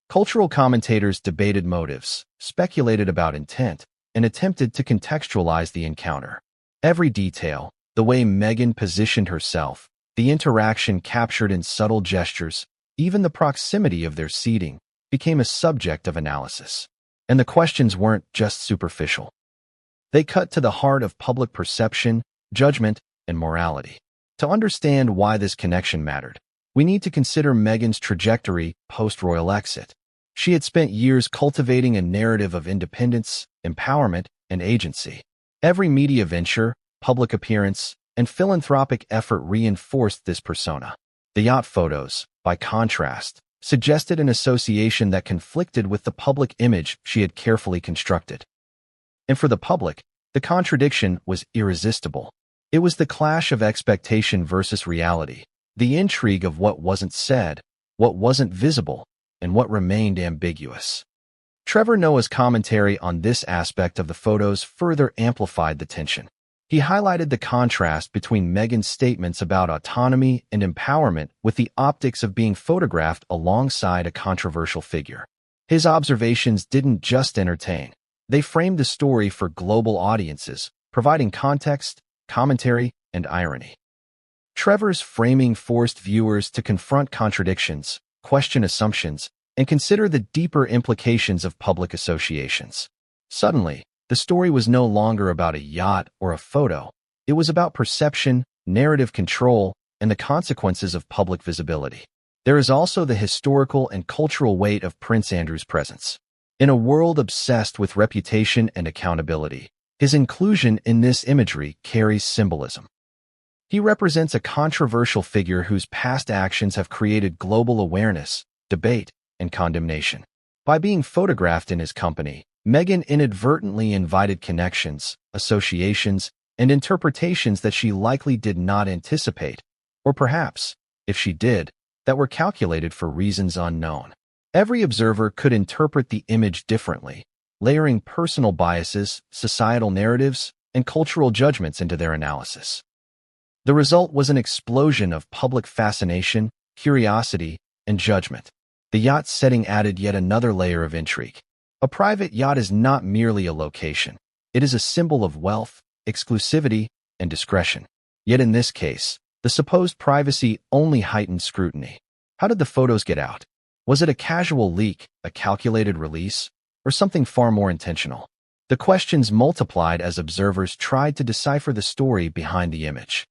Cultural commentators debated motives, speculated about intent, and attempted to contextualize the encounter. Every detail, the way Meghan positioned herself, the interaction captured in subtle gestures, even the proximity of their seating, became a subject of analysis. And the questions weren't just superficial. They cut to the heart of public perception, judgment, and morality. To understand why this connection mattered, we need to consider Meghan's trajectory post-royal exit. She had spent years cultivating a narrative of independence, empowerment, and agency. Every media venture, public appearance, and philanthropic effort reinforced this persona. The yacht photos, by contrast, suggested an association that conflicted with the public image she had carefully constructed. And for the public, the contradiction was irresistible. It was the clash of expectation versus reality, the intrigue of what wasn't said, what wasn't visible, and what remained ambiguous. Trevor Noah's commentary on this aspect of the photos further amplified the tension. He highlighted the contrast between Meghan's statements about autonomy and empowerment with the optics of being photographed alongside a controversial figure. His observations didn't just entertain. They framed the story for global audiences, providing context, commentary, and irony. Trevor's framing forced viewers to confront contradictions, question assumptions, and consider the deeper implications of public associations. Suddenly, the story was no longer about a yacht or a photo. It was about perception, narrative control, and the consequences of public visibility. There is also the historical and cultural weight of Prince Andrew's presence. In a world obsessed with reputation and accountability, his inclusion in this imagery carries symbolism. He represents a controversial figure whose past actions have created global awareness, debate, and condemnation. By being photographed in his company, Meghan inadvertently invited connections, associations, and interpretations that she likely did not anticipate, or perhaps, if she did, that were calculated for reasons unknown. Every observer could interpret the image differently, layering personal biases, societal narratives, and cultural judgments into their analysis. The result was an explosion of public fascination, curiosity, and judgment. The yacht setting added yet another layer of intrigue. A private yacht is not merely a location. It is a symbol of wealth, exclusivity, and discretion. Yet in this case, the supposed privacy only heightened scrutiny. How did the photos get out? Was it a casual leak, a calculated release, or something far more intentional? The questions multiplied as observers tried to decipher the story behind the image.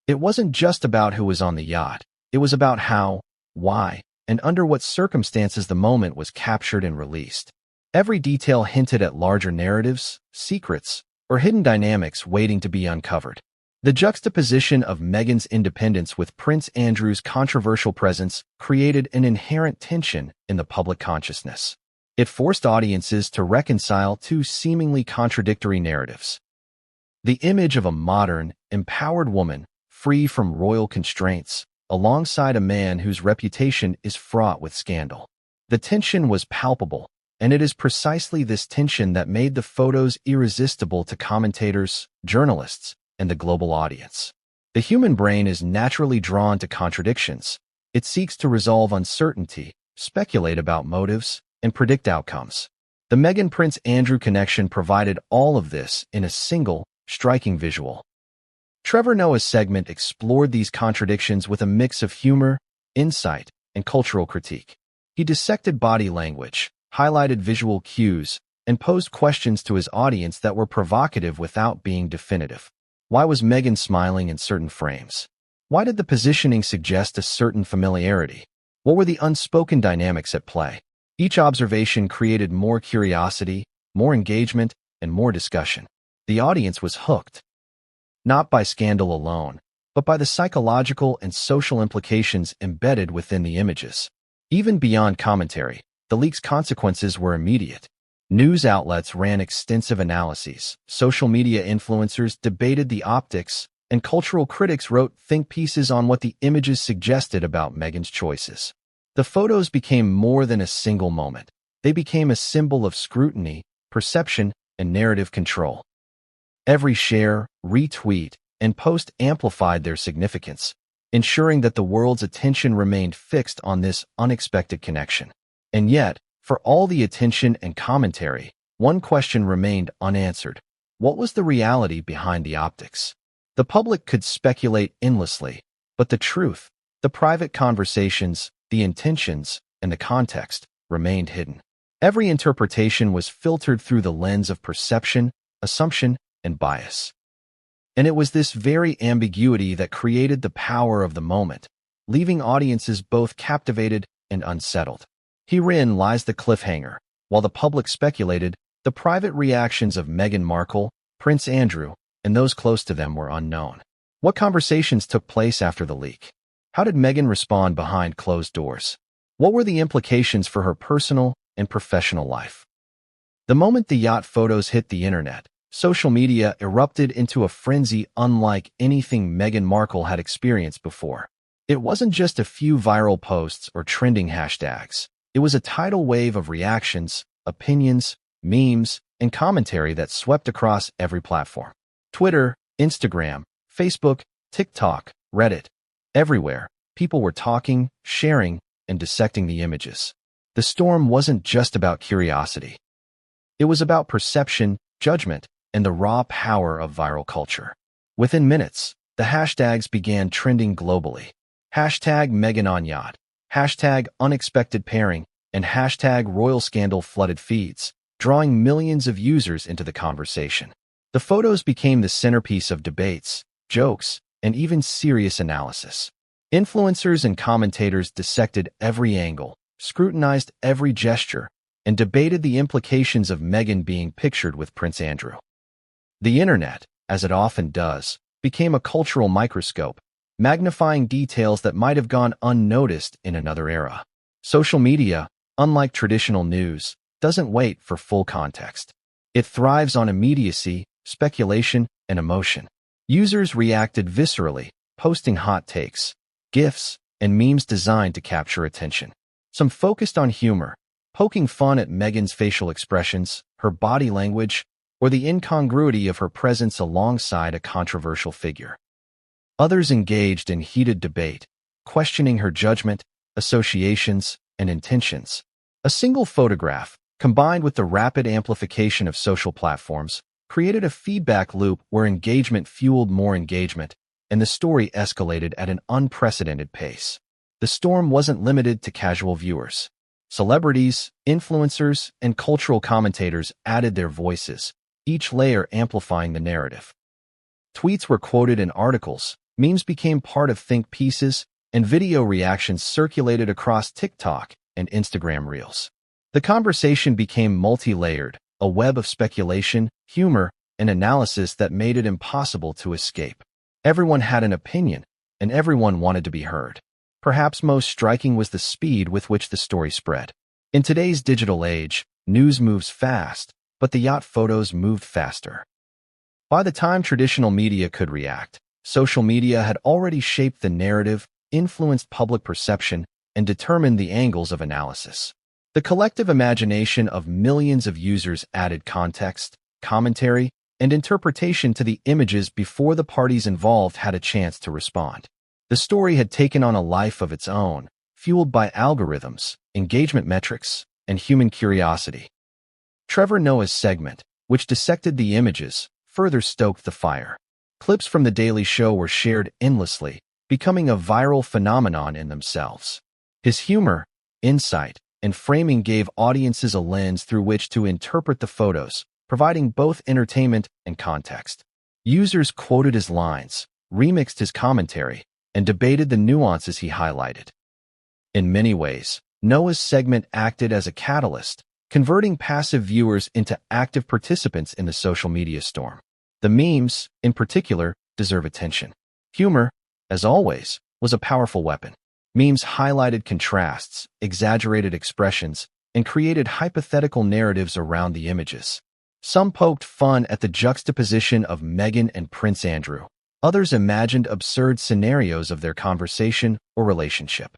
It wasn't just about who was on the yacht. It was about how, why, and under what circumstances the moment was captured and released. Every detail hinted at larger narratives, secrets, or hidden dynamics waiting to be uncovered. The juxtaposition of Meghan's independence with Prince Andrew's controversial presence created an inherent tension in the public consciousness. It forced audiences to reconcile two seemingly contradictory narratives. The image of a modern, empowered woman, free from royal constraints, alongside a man whose reputation is fraught with scandal. The tension was palpable, and it is precisely this tension that made the photos irresistible to commentators, journalists, and the global audience. The human brain is naturally drawn to contradictions. It seeks to resolve uncertainty, speculate about motives, and predict outcomes. The Meghan-Prince Andrew connection provided all of this in a single, striking visual. Trevor Noah's segment explored these contradictions with a mix of humor, insight, and cultural critique. He dissected body language, highlighted visual cues, and posed questions to his audience that were provocative without being definitive. Why was Meghan smiling in certain frames? Why did the positioning suggest a certain familiarity? What were the unspoken dynamics at play? Each observation created more curiosity, more engagement, and more discussion. The audience was hooked, not by scandal alone, but by the psychological and social implications embedded within the images. Even beyond commentary, the leak's consequences were immediate. News outlets ran extensive analyses, social media influencers debated the optics, and cultural critics wrote think pieces on what the images suggested about Meghan's choices. The photos became more than a single moment. They became a symbol of scrutiny, perception, and narrative control. Every share, retweet, and post amplified their significance, ensuring that the world's attention remained fixed on this unexpected connection. And yet, for all the attention and commentary, one question remained unanswered. What was the reality behind the optics? The public could speculate endlessly, but the truth, the private conversations, the intentions, and the context remained hidden. Every interpretation was filtered through the lens of perception, assumption, and bias. And it was this very ambiguity that created the power of the moment, leaving audiences both captivated and unsettled. Herein lies the cliffhanger. While the public speculated, the private reactions of Meghan Markle, Prince Andrew, and those close to them were unknown. What conversations took place after the leak? How did Meghan respond behind closed doors? What were the implications for her personal and professional life? The moment the yacht photos hit the internet, social media erupted into a frenzy unlike anything Meghan Markle had experienced before. It wasn't just a few viral posts or trending hashtags. It was a tidal wave of reactions, opinions, memes, and commentary that swept across every platform. Twitter, Instagram, Facebook, TikTok, Reddit. Everywhere, people were talking, sharing, and dissecting the images. The storm wasn't just about curiosity. It was about perception, judgment, and the raw power of viral culture. Within minutes, the hashtags began trending globally. Hashtag Meghan on Yacht, hashtag unexpected pairing, and hashtag royal scandal flooded feeds, drawing millions of users into the conversation. The photos became the centerpiece of debates, jokes, and even serious analysis. Influencers and commentators dissected every angle, scrutinized every gesture, and debated the implications of Meghan being pictured with Prince Andrew. The internet, as it often does, became a cultural microscope, magnifying details that might have gone unnoticed in another era. Social media, unlike traditional news, doesn't wait for full context. It thrives on immediacy, speculation, and emotion. Users reacted viscerally, posting hot takes, GIFs, and memes designed to capture attention. Some focused on humor, poking fun at Meghan's facial expressions, her body language, or the incongruity of her presence alongside a controversial figure. Others engaged in heated debate, questioning her judgment, associations, and intentions. A single photograph, combined with the rapid amplification of social platforms, created a feedback loop where engagement fueled more engagement, and the story escalated at an unprecedented pace. The storm wasn't limited to casual viewers. Celebrities, influencers, and cultural commentators added their voices, each layer amplifying the narrative. Tweets were quoted in articles, memes became part of think pieces, and video reactions circulated across TikTok and Instagram Reels. The conversation became multi-layered, a web of speculation, humor, and analysis that made it impossible to escape. Everyone had an opinion, and everyone wanted to be heard. Perhaps most striking was the speed with which the story spread. In today's digital age, news moves fast, but the yacht photos moved faster. By the time traditional media could react, social media had already shaped the narrative, influenced public perception, and determined the angles of analysis. The collective imagination of millions of users added context, commentary, and interpretation to the images before the parties involved had a chance to respond. The story had taken on a life of its own, fueled by algorithms, engagement metrics, and human curiosity. Trevor Noah's segment, which dissected the images, further stoked the fire. Clips from The Daily Show were shared endlessly, becoming a viral phenomenon in themselves. His humor, insight, and framing gave audiences a lens through which to interpret the photos, providing both entertainment and context. Users quoted his lines, remixed his commentary, and debated the nuances he highlighted. In many ways, Noah's segment acted as a catalyst, converting passive viewers into active participants in the social media storm. The memes, in particular, deserve attention. Humor, as always, was a powerful weapon. Memes highlighted contrasts, exaggerated expressions, and created hypothetical narratives around the images. Some poked fun at the juxtaposition of Meghan and Prince Andrew. Others imagined absurd scenarios of their conversation or relationship.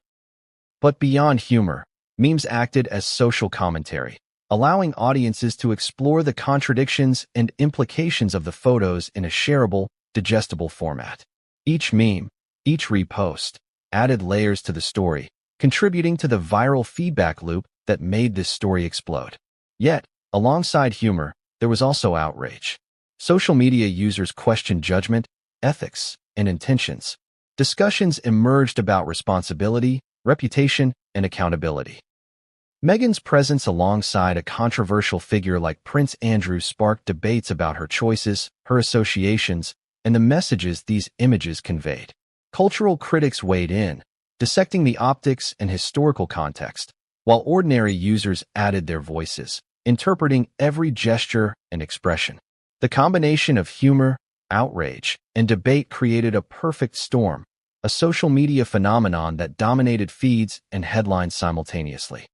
But beyond humor, memes acted as social commentary, allowing audiences to explore the contradictions and implications of the photos in a shareable, digestible format. Each meme, each repost, added layers to the story, contributing to the viral feedback loop that made this story explode. Yet, alongside humor, there was also outrage. Social media users questioned judgment, ethics, and intentions. Discussions emerged about responsibility, reputation, and accountability. Meghan's presence alongside a controversial figure like Prince Andrew sparked debates about her choices, her associations, and the messages these images conveyed. Cultural critics weighed in, dissecting the optics and historical context, while ordinary users added their voices, interpreting every gesture and expression. The combination of humor, outrage, and debate created a perfect storm, a social media phenomenon that dominated feeds and headlines simultaneously.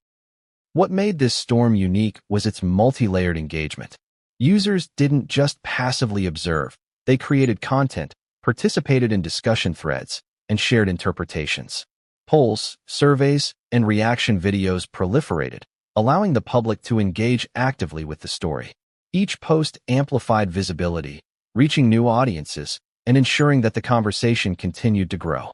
What made this storm unique was its multi-layered engagement. Users didn't just passively observe, they created content, participated in discussion threads, and shared interpretations. Polls, surveys, and reaction videos proliferated, allowing the public to engage actively with the story. Each post amplified visibility, reaching new audiences, and ensuring that the conversation continued to grow.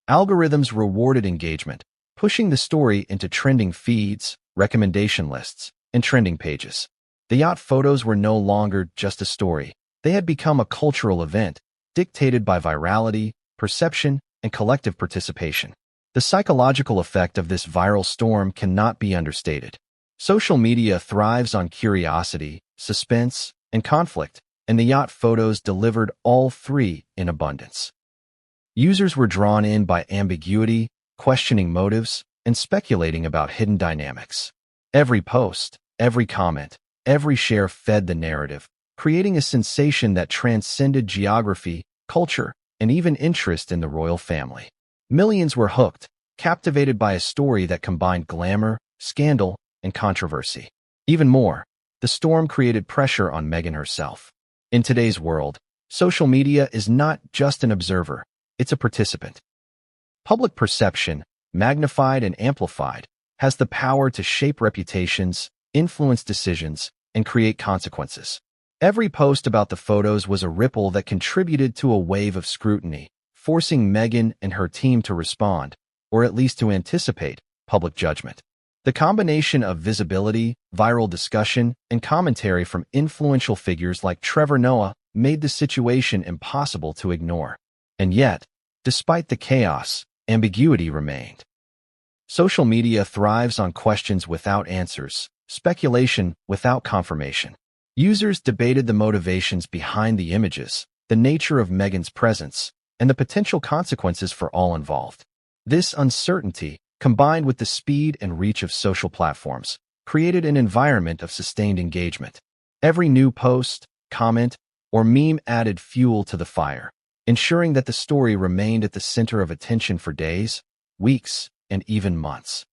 Algorithms rewarded engagement, pushing the story into trending feeds, recommendation lists, and trending pages. The yacht photos were no longer just a story. They had become a cultural event, dictated by virality, perception, and collective participation. The psychological effect of this viral storm cannot be understated. Social media thrives on curiosity, suspense, and conflict, and the yacht photos delivered all three in abundance. Users were drawn in by ambiguity, questioning motives, and speculating about hidden dynamics. Every post, every comment, every share fed the narrative, creating a sensation that transcended geography, culture, and even interest in the royal family. Millions were hooked, captivated by a story that combined glamour, scandal, and controversy. Even more, the storm created pressure on Meghan herself. In today's world, social media is not just an observer, it's a participant. Public perception, magnified and amplified, has the power to shape reputations, influence decisions, and create consequences. Every post about the photos was a ripple that contributed to a wave of scrutiny, forcing Meghan and her team to respond, or at least to anticipate, public judgment. The combination of visibility, viral discussion, and commentary from influential figures like Trevor Noah made the situation impossible to ignore. And yet, despite the chaos, ambiguity remained. Social media thrives on questions without answers, speculation without confirmation. Users debated the motivations behind the images, the nature of Meghan's presence, and the potential consequences for all involved. This uncertainty, combined with the speed and reach of social platforms, created an environment of sustained engagement. Every new post, comment, or meme added fuel to the fire, ensuring that the story remained at the center of attention for days, weeks, and even months.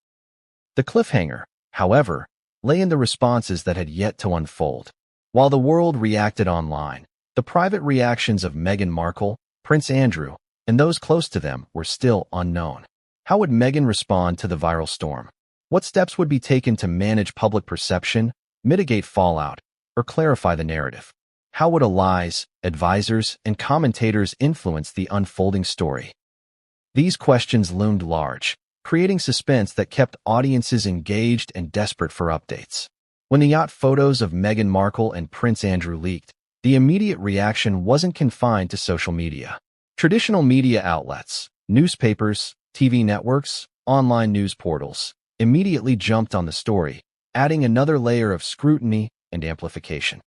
The cliffhanger, however, lay in the responses that had yet to unfold. While the world reacted online, the private reactions of Meghan Markle, Prince Andrew, and those close to them were still unknown. How would Meghan respond to the viral storm? What steps would be taken to manage public perception, mitigate fallout, or clarify the narrative? How would allies, advisors, and commentators influence the unfolding story? These questions loomed large, creating suspense that kept audiences engaged and desperate for updates. When the yacht photos of Meghan Markle and Prince Andrew leaked, the immediate reaction wasn't confined to social media. Traditional media outlets, newspapers, TV networks, online news portals, immediately jumped on the story, adding another layer of scrutiny and amplification.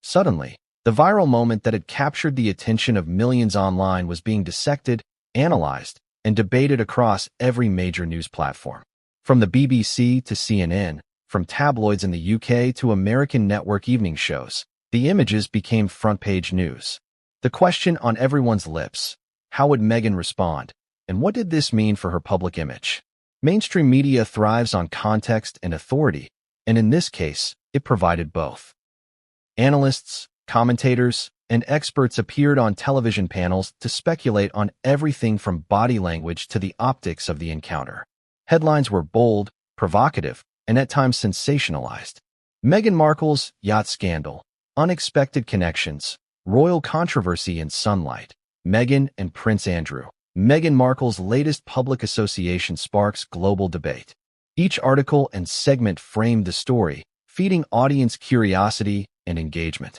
Suddenly, the viral moment that had captured the attention of millions online was being dissected, analyzed, and debated across every major news platform. From the BBC to CNN, from tabloids in the UK to American network evening shows, the images became front-page news. The question on everyone's lips: how would Meghan respond, and what did this mean for her public image? Mainstream media thrives on context and authority, and in this case, it provided both. Analysts, commentators, and experts appeared on television panels to speculate on everything from body language to the optics of the encounter. Headlines were bold, provocative, and at times sensationalized. Meghan Markle's yacht scandal, unexpected connections, royal controversy in sunlight. Meghan and Prince Andrew. Meghan Markle's latest public association sparks global debate. Each article and segment framed the story, feeding audience curiosity and engagement.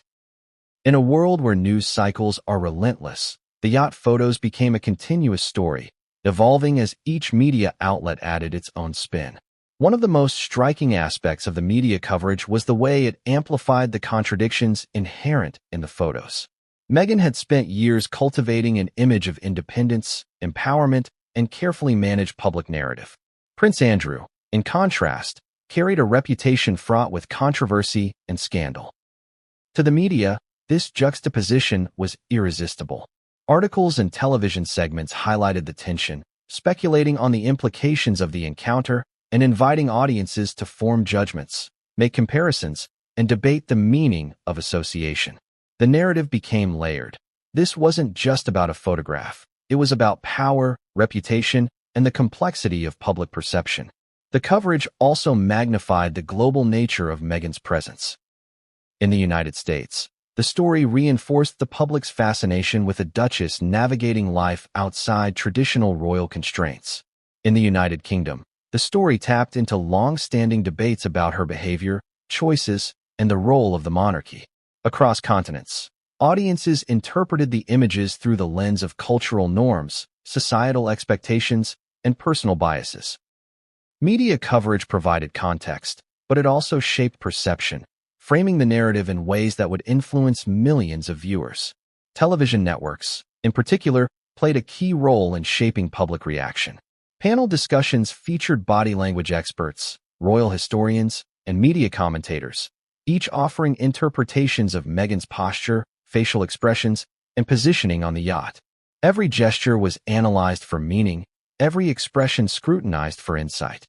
In a world where news cycles are relentless, the yacht photos became a continuous story, evolving as each media outlet added its own spin. One of the most striking aspects of the media coverage was the way it amplified the contradictions inherent in the photos. Meghan had spent years cultivating an image of independence, empowerment, and carefully managed public narrative. Prince Andrew, in contrast, carried a reputation fraught with controversy and scandal. To the media, this juxtaposition was irresistible. Articles and television segments highlighted the tension, speculating on the implications of the encounter and inviting audiences to form judgments, make comparisons, and debate the meaning of association. The narrative became layered. This wasn't just about a photograph. It was about power, reputation, and the complexity of public perception. The coverage also magnified the global nature of Meghan's presence. In the United States, the story reinforced the public's fascination with a duchess navigating life outside traditional royal constraints. In the United Kingdom, the story tapped into long-standing debates about her behavior, choices, and the role of the monarchy. Across continents, audiences interpreted the images through the lens of cultural norms, societal expectations, and personal biases. Media coverage provided context, but it also shaped perception, framing the narrative in ways that would influence millions of viewers. Television networks, in particular, played a key role in shaping public reaction. Panel discussions featured body language experts, royal historians, and media commentators, each offering interpretations of Meghan's posture, facial expressions, and positioning on the yacht. Every gesture was analyzed for meaning, every expression scrutinized for insight.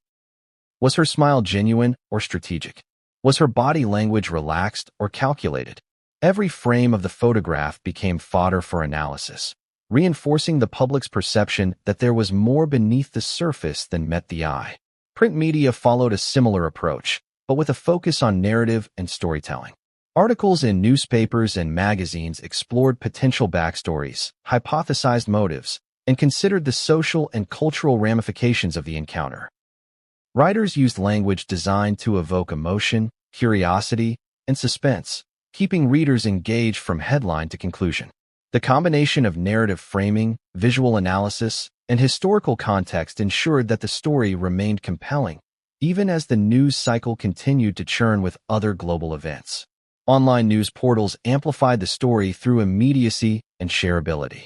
Was her smile genuine or strategic? Was her body language relaxed or calculated? Every frame of the photograph became fodder for analysis, reinforcing the public's perception that there was more beneath the surface than met the eye. Print media followed a similar approach, but with a focus on narrative and storytelling. Articles in newspapers and magazines explored potential backstories, hypothesized motives, and considered the social and cultural ramifications of the encounter. Writers used language designed to evoke emotion, curiosity, and suspense, keeping readers engaged from headline to conclusion. The combination of narrative framing, visual analysis, and historical context ensured that the story remained compelling, even as the news cycle continued to churn with other global events. Online news portals amplified the story through immediacy and shareability.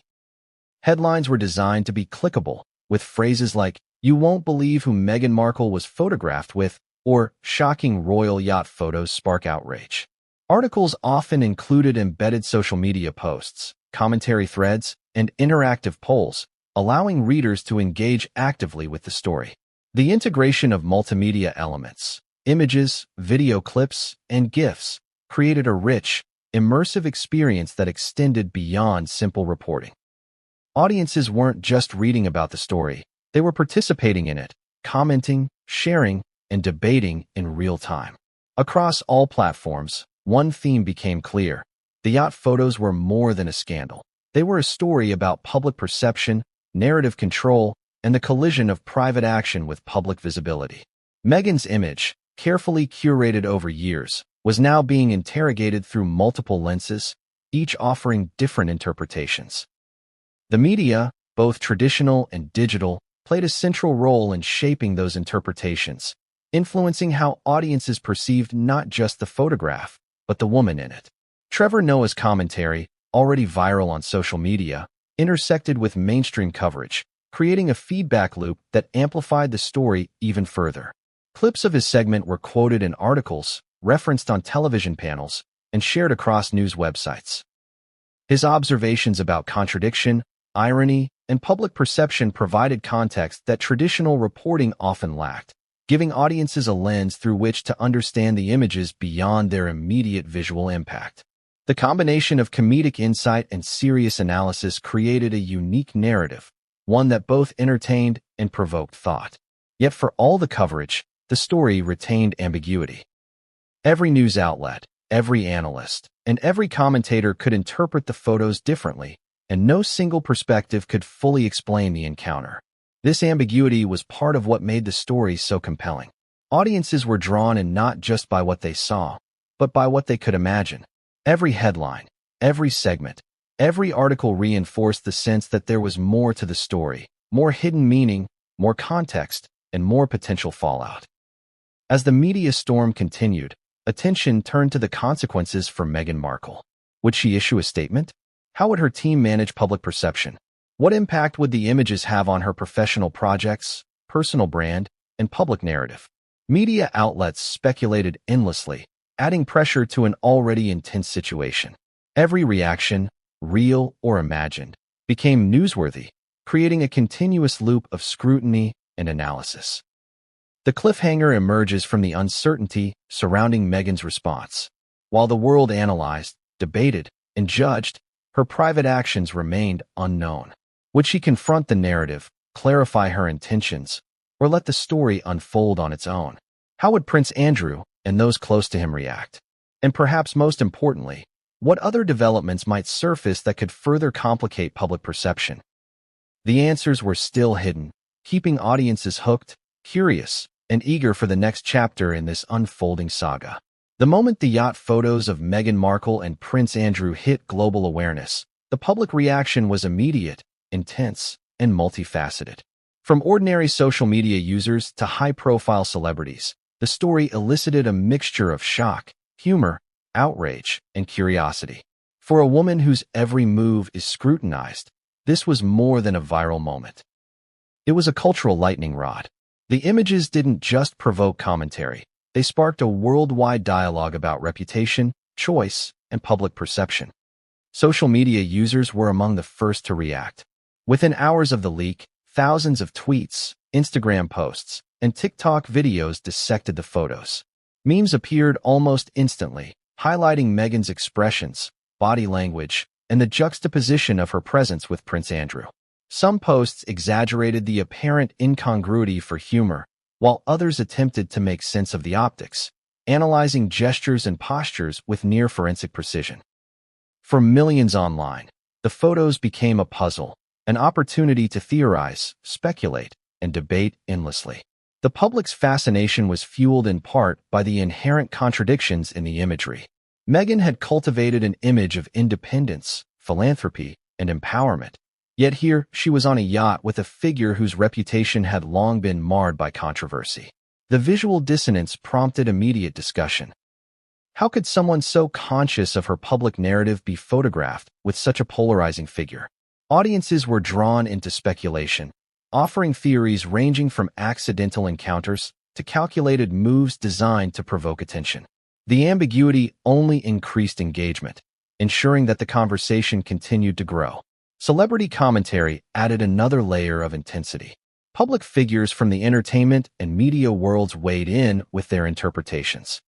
Headlines were designed to be clickable, with phrases like, "You won't believe who Meghan Markle was photographed with," or "Shocking royal yacht photos spark outrage." Articles often included embedded social media posts, commentary threads, and interactive polls, allowing readers to engage actively with the story. The integration of multimedia elements, images, video clips, and GIFs, created a rich, immersive experience that extended beyond simple reporting. Audiences weren't just reading about the story, they were participating in it, commenting, sharing, and debating in real time. Across all platforms, one theme became clear. The yacht photos were more than a scandal. They were a story about public perception, narrative control, and the collision of private action with public visibility. Meghan's image, carefully curated over years, was now being interrogated through multiple lenses, each offering different interpretations. The media, both traditional and digital, played a central role in shaping those interpretations, influencing how audiences perceived not just the photograph, but the woman in it. Trevor Noah's commentary, already viral on social media, intersected with mainstream coverage, creating a feedback loop that amplified the story even further. Clips of his segment were quoted in articles, referenced on television panels, and shared across news websites. His observations about contradiction, irony, and public perception provided context that traditional reporting often lacked, giving audiences a lens through which to understand the images beyond their immediate visual impact. The combination of comedic insight and serious analysis created a unique narrative, one that both entertained and provoked thought. Yet for all the coverage, the story retained ambiguity. Every news outlet, every analyst, and every commentator could interpret the photos differently, and no single perspective could fully explain the encounter. This ambiguity was part of what made the story so compelling. Audiences were drawn in not just by what they saw, but by what they could imagine. Every headline, every segment, every article reinforced the sense that there was more to the story, more hidden meaning, more context, and more potential fallout. As the media storm continued, attention turned to the consequences for Meghan Markle. Would she issue a statement? How would her team manage public perception? What impact would the images have on her professional projects, personal brand, and public narrative? Media outlets speculated endlessly, adding pressure to an already intense situation. Every reaction, real or imagined, became newsworthy, creating a continuous loop of scrutiny and analysis. The cliffhanger emerges from the uncertainty surrounding Meghan's response. While the world analyzed, debated, and judged, her private actions remained unknown. Would she confront the narrative, clarify her intentions, or let the story unfold on its own? How would Prince Andrew and those close to him react? And perhaps most importantly, what other developments might surface that could further complicate public perception? The answers were still hidden, keeping audiences hooked, curious, and eager for the next chapter in this unfolding saga. The moment the yacht photos of Meghan Markle and Prince Andrew hit global awareness, the public reaction was immediate, intense, and multifaceted. From ordinary social media users to high-profile celebrities, the story elicited a mixture of shock, humor, outrage, and curiosity. For a woman whose every move is scrutinized, this was more than a viral moment. It was a cultural lightning rod. The images didn't just provoke commentary. They sparked a worldwide dialogue about reputation, choice, and public perception. Social media users were among the first to react. Within hours of the leak, thousands of tweets, Instagram posts, and TikTok videos dissected the photos. Memes appeared almost instantly, highlighting Meghan's expressions, body language, and the juxtaposition of her presence with Prince Andrew. Some posts exaggerated the apparent incongruity for humor, while others attempted to make sense of the optics, analyzing gestures and postures with near-forensic precision. For millions online, the photos became a puzzle, an opportunity to theorize, speculate, and debate endlessly. The public's fascination was fueled in part by the inherent contradictions in the imagery. Meghan had cultivated an image of independence, philanthropy, and empowerment. Yet here, she was on a yacht with a figure whose reputation had long been marred by controversy. The visual dissonance prompted immediate discussion. How could someone so conscious of her public narrative be photographed with such a polarizing figure? Audiences were drawn into speculation, offering theories ranging from accidental encounters to calculated moves designed to provoke attention. The ambiguity only increased engagement, ensuring that the conversation continued to grow. Celebrity commentary added another layer of intensity. Public figures from the entertainment and media worlds weighed in with their interpretations.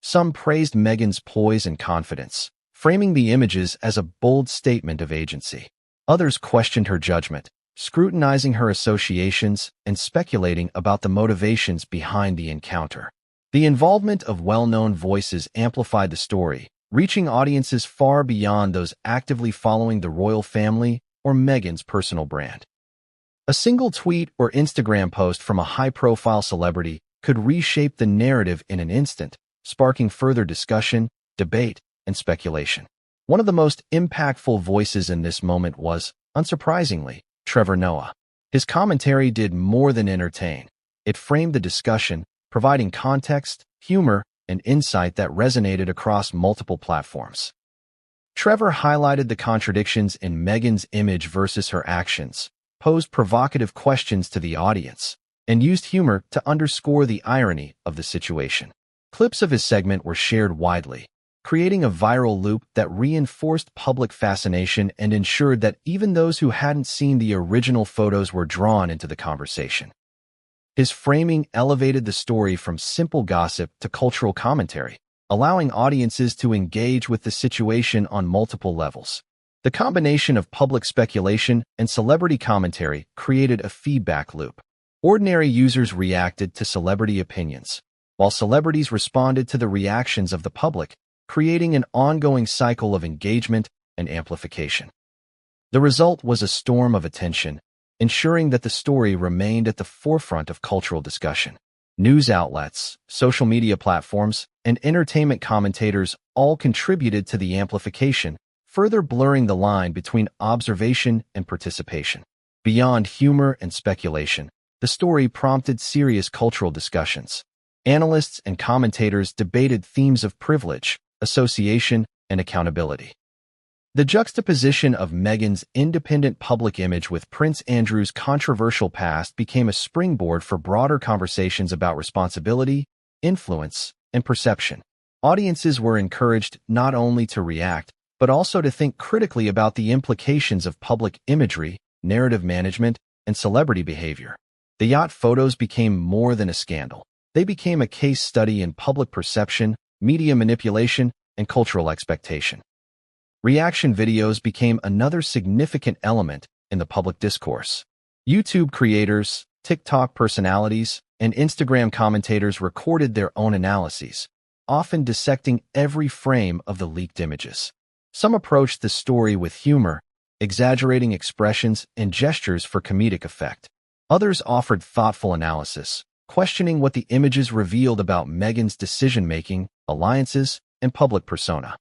Some praised Meghan's poise and confidence, framing the images as a bold statement of agency. Others questioned her judgment, scrutinizing her associations and speculating about the motivations behind the encounter. The involvement of well-known voices amplified the story, reaching audiences far beyond those actively following the royal family or Meghan's personal brand. A single tweet or Instagram post from a high-profile celebrity could reshape the narrative in an instant, sparking further discussion, debate, and speculation. One of the most impactful voices in this moment was, unsurprisingly, Trevor Noah. His commentary did more than entertain. It framed the discussion, providing context, humor, and insight that resonated across multiple platforms. Trevor highlighted the contradictions in Meghan's image versus her actions, posed provocative questions to the audience, and used humor to underscore the irony of the situation. Clips of his segment were shared widely, creating a viral loop that reinforced public fascination and ensured that even those who hadn't seen the original photos were drawn into the conversation. His framing elevated the story from simple gossip to cultural commentary, allowing audiences to engage with the situation on multiple levels. The combination of public speculation and celebrity commentary created a feedback loop. Ordinary users reacted to celebrity opinions, while celebrities responded to the reactions of the public, creating an ongoing cycle of engagement and amplification. The result was a storm of attention, ensuring that the story remained at the forefront of cultural discussion. News outlets, social media platforms, and entertainment commentators all contributed to the amplification, further blurring the line between observation and participation. Beyond humor and speculation, the story prompted serious cultural discussions. Analysts and commentators debated themes of privilege, association, and accountability. The juxtaposition of Meghan's independent public image with Prince Andrew's controversial past became a springboard for broader conversations about responsibility, influence, and perception. Audiences were encouraged not only to react, but also to think critically about the implications of public imagery, narrative management, and celebrity behavior. The yacht photos became more than a scandal. They became a case study in public perception, media manipulation, and cultural expectation. Reaction videos became another significant element in the public discourse. YouTube creators, TikTok personalities, and Instagram commentators recorded their own analyses, often dissecting every frame of the leaked images. Some approached the story with humor, exaggerating expressions and gestures for comedic effect. Others offered thoughtful analysis, questioning what the images revealed about Meghan's decision-making, alliances, and public persona.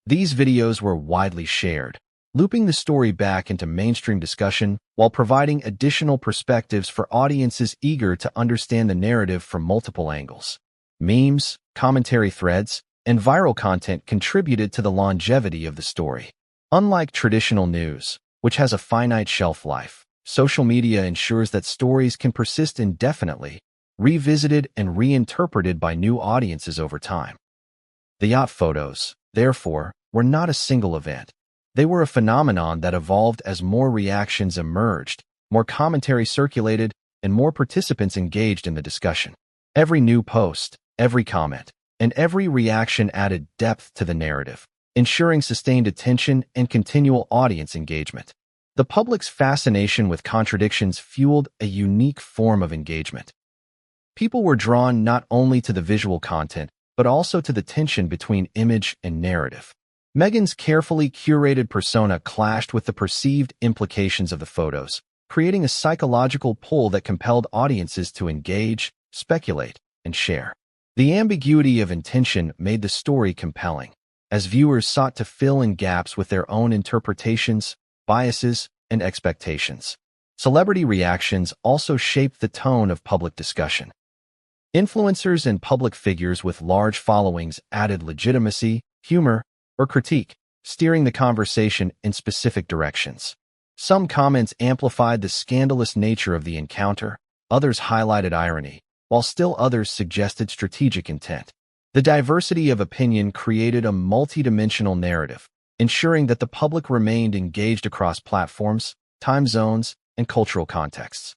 These videos were widely shared, looping the story back into mainstream discussion while providing additional perspectives for audiences eager to understand the narrative from multiple angles. Memes, commentary threads, and viral content contributed to the longevity of the story. Unlike traditional news, which has a finite shelf life, social media ensures that stories can persist indefinitely, revisited and reinterpreted by new audiences over time. The yacht photos, therefore, were not a single event. They were a phenomenon that evolved as more reactions emerged, more commentary circulated, and more participants engaged in the discussion. Every new post, every comment, and every reaction added depth to the narrative, ensuring sustained attention and continual audience engagement. The public's fascination with contradictions fueled a unique form of engagement. People were drawn not only to the visual content, but also to the tension between image and narrative. Meghan's carefully curated persona clashed with the perceived implications of the photos, creating a psychological pull that compelled audiences to engage, speculate, and share. The ambiguity of intention made the story compelling, as viewers sought to fill in gaps with their own interpretations, biases, and expectations. Celebrity reactions also shaped the tone of public discussion. Influencers and public figures with large followings added legitimacy, humor, or critique, steering the conversation in specific directions. Some comments amplified the scandalous nature of the encounter, others highlighted irony, while still others suggested strategic intent. The diversity of opinion created a multidimensional narrative, ensuring that the public remained engaged across platforms, time zones, and cultural contexts.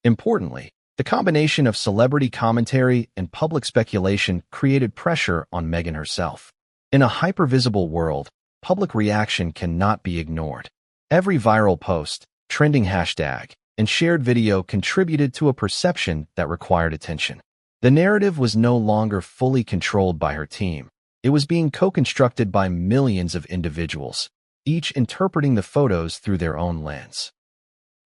Importantly, the combination of celebrity commentary and public speculation created pressure on Meghan herself. In a hypervisible world, public reaction cannot be ignored. Every viral post, trending hashtag, and shared video contributed to a perception that required attention. The narrative was no longer fully controlled by her team. It was being co-constructed by millions of individuals, each interpreting the photos through their own lens.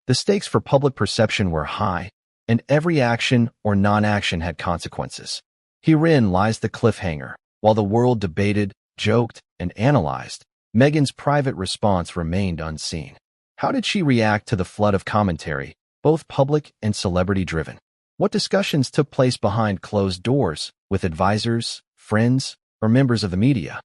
The stakes for public perception were high, and every action or non-action had consequences. Herein lies the cliffhanger. While the world debated, joked, and analyzed, Meghan's private response remained unseen. How did she react to the flood of commentary, both public and celebrity-driven? What discussions took place behind closed doors, with advisors, friends, or members of the media?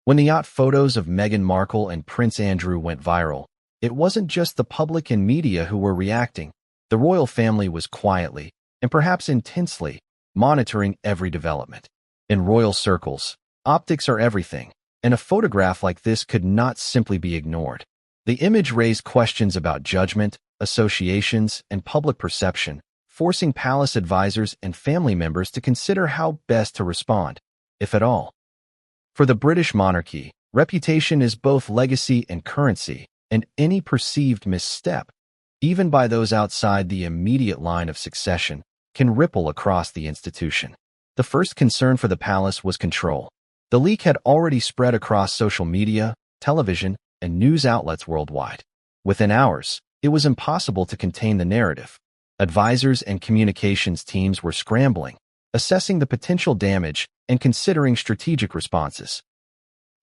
When the yacht photos of Meghan Markle and Prince Andrew went viral, it wasn't just the public and media who were reacting. The royal family was quietly, and perhaps intensely, monitoring every development. In royal circles, optics are everything, and a photograph like this could not simply be ignored. The image raised questions about judgment, associations, and public perception, forcing palace advisors and family members to consider how best to respond, if at all. For the British monarchy, reputation is both legacy and currency, and any perceived misstep, even by those outside the immediate line of succession, can ripple across the institution. The first concern for the palace was control. The leak had already spread across social media, television, and news outlets worldwide. Within hours, it was impossible to contain the narrative. Advisors and communications teams were scrambling, assessing the potential damage and considering strategic responses.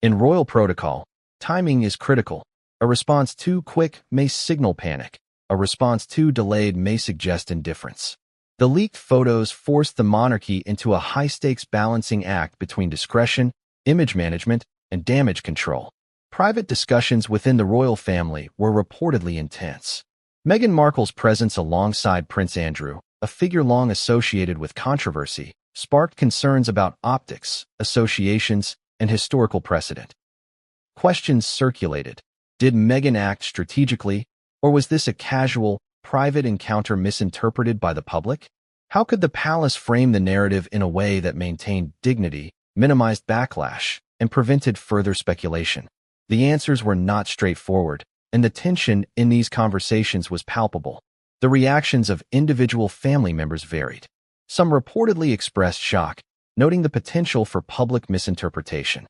In royal protocol, timing is critical. A response too quick may signal panic. A response too delayed may suggest indifference. The leaked photos forced the monarchy into a high-stakes balancing act between discretion, image management, and damage control. Private discussions within the royal family were reportedly intense. Meghan Markle's presence alongside Prince Andrew, a figure long associated with controversy, sparked concerns about optics, associations, and historical precedent. Questions circulated. Did Meghan act strategically, or was this a casual, private encounter misinterpreted by the public? How could the palace frame the narrative in a way that maintained dignity, minimized backlash, and prevented further speculation? The answers were not straightforward, and the tension in these conversations was palpable. The reactions of individual family members varied. Some reportedly expressed shock, noting the potential for public misinterpretation.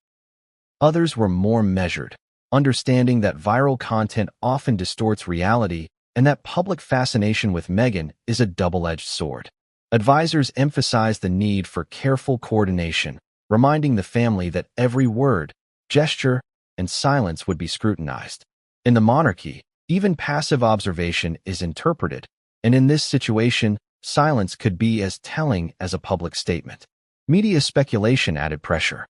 Others were more measured, understanding that viral content often distorts reality and that public fascination with Meghan is a double-edged sword. Advisors emphasized the need for careful coordination, reminding the family that every word, gesture, and silence would be scrutinized. In the monarchy, even passive observation is interpreted, and in this situation, silence could be as telling as a public statement. Media speculation added pressure.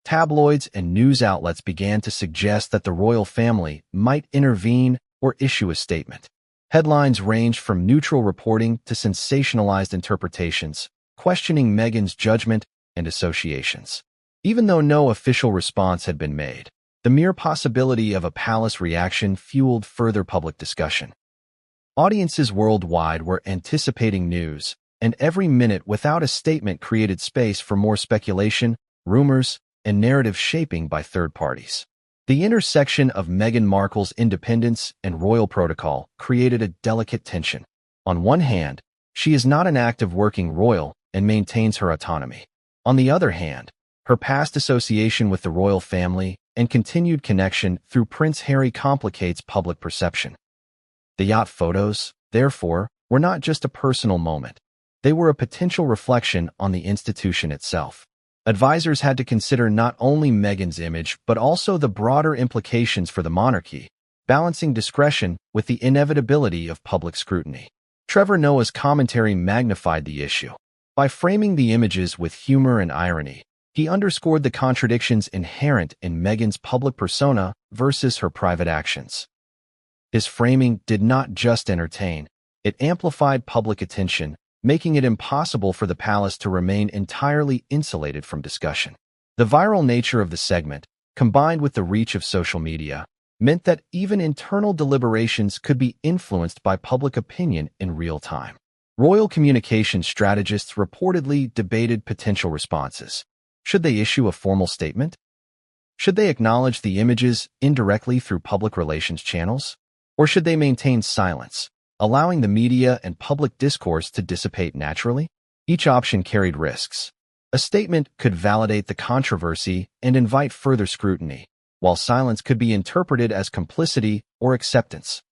Tabloids and news outlets began to suggest that the royal family might intervene or issue a statement. Headlines ranged from neutral reporting to sensationalized interpretations, questioning Meghan's judgment and associations. Even though no official response had been made, the mere possibility of a palace reaction fueled further public discussion. Audiences worldwide were anticipating news, and every minute without a statement created space for more speculation, rumors, and narrative shaping by third parties. The intersection of Meghan Markle's independence and royal protocol created a delicate tension. On one hand, she is not an active working royal and maintains her autonomy. On the other hand, her past association with the royal family and continued connection through Prince Harry complicates public perception. The yacht photos, therefore, were not just a personal moment. They were a potential reflection on the institution itself. Advisors had to consider not only Meghan's image but also the broader implications for the monarchy, balancing discretion with the inevitability of public scrutiny. Trevor Noah's commentary magnified the issue. By framing the images with humor and irony, he underscored the contradictions inherent in Meghan's public persona versus her private actions. His framing did not just entertain, it amplified public attention, making it impossible for the palace to remain entirely insulated from discussion. The viral nature of the segment, combined with the reach of social media, meant that even internal deliberations could be influenced by public opinion in real time. Royal communication strategists reportedly debated potential responses. Should they issue a formal statement? Should they acknowledge the images indirectly through public relations channels? Or should they maintain silence, allowing the media and public discourse to dissipate naturally? Each option carried risks. A statement could validate the controversy and invite further scrutiny, while silence could be interpreted as complicity or acceptance.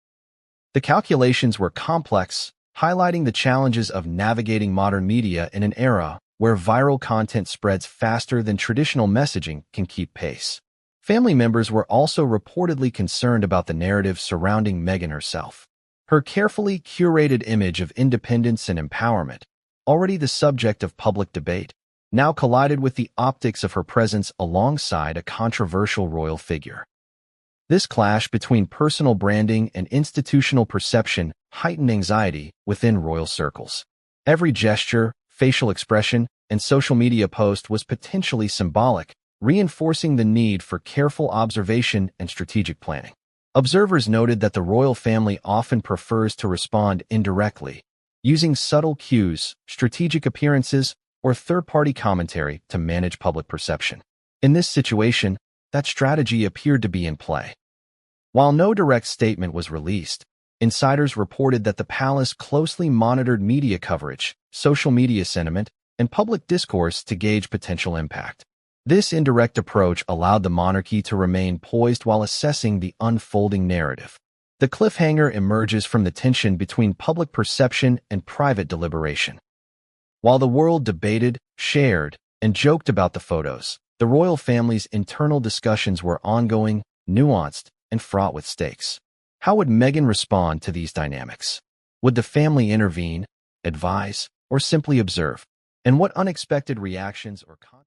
The calculations were complex, highlighting the challenges of navigating modern media in an era where viral content spreads faster than traditional messaging can keep pace. Family members were also reportedly concerned about the narrative surrounding Meghan herself. Her carefully curated image of independence and empowerment, already the subject of public debate, now collided with the optics of her presence alongside a controversial royal figure. This clash between personal branding and institutional perception heightened anxiety within royal circles. Every gesture, facial expression, and social media post was potentially symbolic, reinforcing the need for careful observation and strategic planning. Observers noted that the royal family often prefers to respond indirectly, using subtle cues, strategic appearances, or third-party commentary to manage public perception. In this situation, that strategy appeared to be in play. While no direct statement was released, insiders reported that the palace closely monitored media coverage, social media sentiment, and public discourse to gauge potential impact. This indirect approach allowed the monarchy to remain poised while assessing the unfolding narrative. The cliffhanger emerges from the tension between public perception and private deliberation. While the world debated, shared, and joked about the photos, the royal family's internal discussions were ongoing, nuanced, and fraught with stakes. How would Meghan respond to these dynamics? Would the family intervene, advise, or simply observe? And what unexpected reactions or